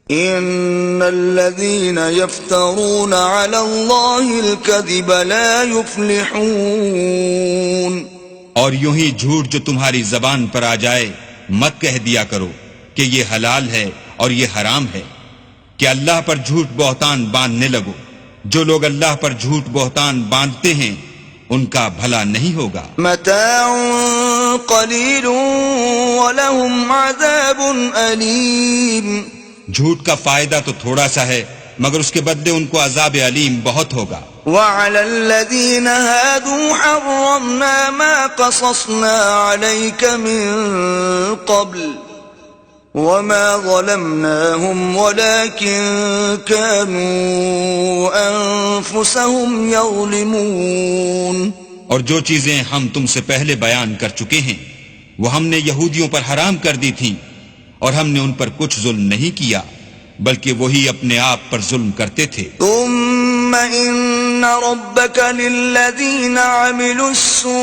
إن الذين يفترون على الله الكذب لا يفلحون۔ اور یوں ہی جھوٹ جو تمہاری زبان پر آ جائے مت کہہ دیا کرو کہ یہ حلال ہے اور یہ حرام ہے، کہ اللہ پر جھوٹ بہتان باندھنے لگو۔ جو لوگ اللہ پر جھوٹ بہتان باندھتے ہیں ان کا بھلا نہیں ہوگا۔ متاع قلیل ولہم عذاب علیم۔ جھوٹ کا فائدہ تو تھوڑا سا ہے مگر اس کے بدلے ان کو عذاب علیم بہت ہوگا۔ وعلى الذين هادوا حرمنا ما قصصنا عليك من قبل وما ظلمناهم ولكن كانوا أنفسهم يظلمون۔ اور جو چیزیں ہم تم سے پہلے بیان کر چکے ہیں وہ ہم نے یہودیوں پر حرام کر دی تھیں، اور ہم نے ان پر کچھ ظلم نہیں کیا بلکہ وہی اپنے آپ پر ظلم کرتے تھے۔ ثم إن ربك للذين عملوا السوء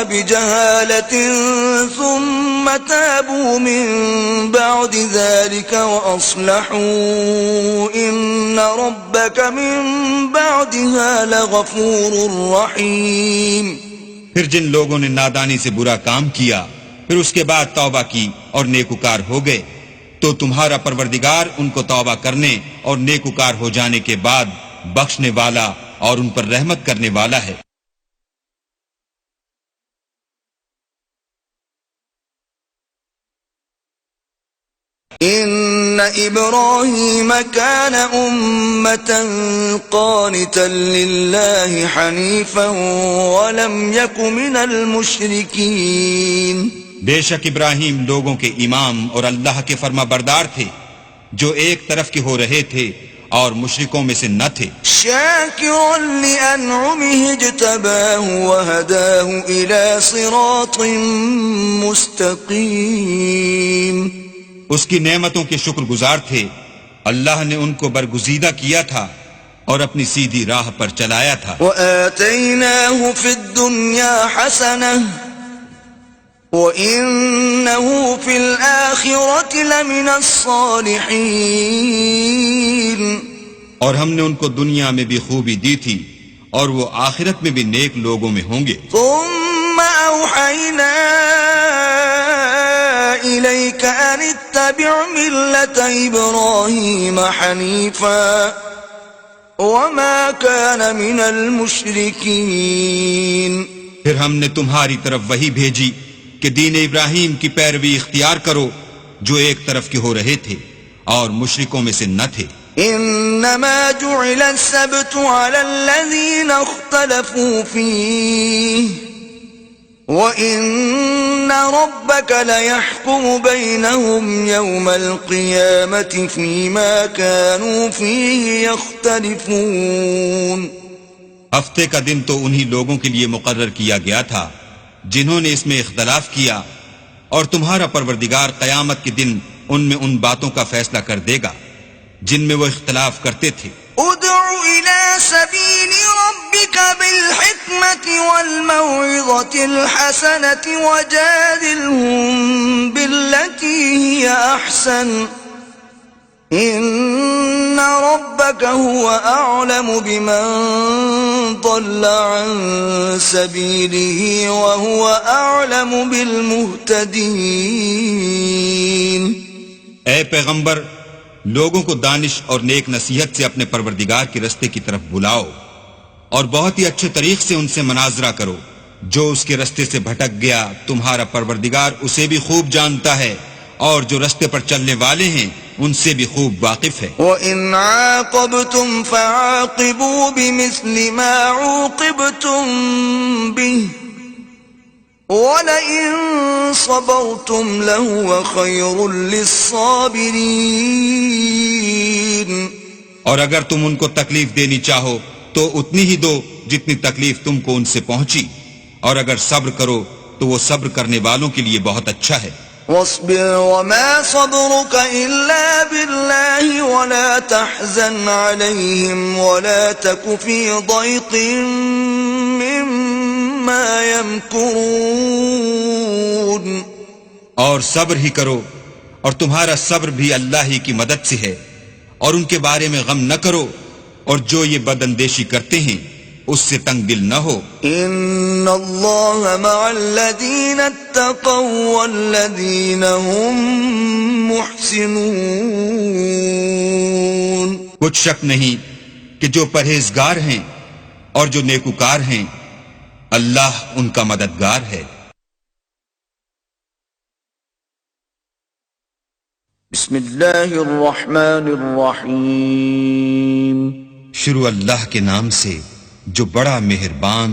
بجهالة ثم تابوا من بعد ذلك وأصلحوا إن ربك من بعدها لغفور رحيم۔ پھر جن لوگوں نے نادانی سے برا کام کیا پھر اس کے بعد توبہ کی اور نیکوکار ہو گئے تو تمہارا پروردگار ان کو توبہ کرنے اور نیکوکار ہو جانے کے بعد بخشنے والا اور ان پر رحمت کرنے والا ہے۔ إن إبراهيم كان أمة قانتا لله حنيفا ولم يك من المشركين۔ بے شک ابراہیم لوگوں کے امام اور اللہ کے فرما بردار تھے جو ایک طرف کے ہو رہے تھے اور مشرکوں میں سے نہ تھے۔ شاكرا لأنعمه اجتباه وهداه إلى صراط مستقيم۔ اس کی نعمتوں کے شکر گزار تھے، اللہ نے ان کو برگزیدہ کیا تھا اور اپنی سیدھی راہ پر چلایا تھا۔ وآتيناه في الدنيا حسنة وإنه في الآخرة لمن الصالحين۔ اور ہم نے ان کو دنیا میں بھی خوبی دی تھی اور وہ آخرت میں بھی نیک لوگوں میں ہوں گے۔ ثم أوحينا إليك أن اتبع ملة إبراهيم حنيفا وما كان من المشركين۔ پھر ہم نے تمہاری طرف وحی بھیجی کہ دین ابراہیم کی پیروی اختیار کرو جو ایک طرف کے ہو رہے تھے اور مشرکوں میں سے نہ تھے۔ انما جعل السبت على الذين اختلفوا فيه وان ربك ليحكم بينهم يوم القيامة فيما كانوا فيه يختلفون۔ ہفتے کا دن تو انہی لوگوں کے لیے مقرر کیا گیا تھا جنہوں نے اس میں اختلاف کیا، اور تمہارا پروردگار قیامت کے دن ان میں ان باتوں کا فیصلہ کر دے گا جن میں وہ اختلاف کرتے تھے۔ ادع الى سبيل ربك بالحكمة والموعظة الحسنة وجادلهم بالتي هي احسن ان ربك هو اعلم بمن ضل عن سبيله وهو اعلم بالمهتدين۔ اے پیغمبر، لوگوں کو دانش اور نیک نصیحت سے اپنے پروردگار کے رستے کی طرف بلاؤ اور بہت ہی اچھے طریق سے ان سے مناظرہ کرو۔ جو اس کے رستے سے بھٹک گیا تمہارا پروردگار اسے بھی خوب جانتا ہے، اور جو رستے پر چلنے والے ہیں ان سے بھی خوب واقف ہے۔ وَإِنْ عَاقَبْتُمْ فَعَاقِبُوا بِمِثْلِ مَا عُوقِبْتُمْ بِهِ وَلَئِن صَبَرْتُمْ لَهُوَ خَيْرٌ لِّلصَّابِرِينَ. اور اگر تم ان کو تکلیف دینی چاہو تو اتنی ہی دو جتنی تکلیف تم کو ان سے پہنچی، اور اگر صبر کرو تو وہ صبر کرنے والوں کے لیے بہت اچھا ہے. وَاصْبِرْ وَمَا صَبْرُكَ إِلَّا بِاللَّهِ وَلَا تَحْزَنْ عَلَيْهِمْ وَلَا تَكُ فِي ضَيْقٍ مِّمَّا يَمْكُرُونَ. اور صبر ہی کرو، اور تمہارا صبر بھی اللہ ہی کی مدد سے ہے، اور ان کے بارے میں غم نہ کرو، اور جو یہ بد اندیشی کرتے ہیں اس سے تنگ دل نہ ہو. ان اللہ مع الذین اتقوا والذین هم محسنون. کچھ شک نہیں کہ جو پرہیزگار ہیں اور جو نیکوکار ہیں اللہ ان کا مددگار ہے. بسم اللہ الرحمن الرحیم. شروع اللہ کے نام سے جو بڑا مہربان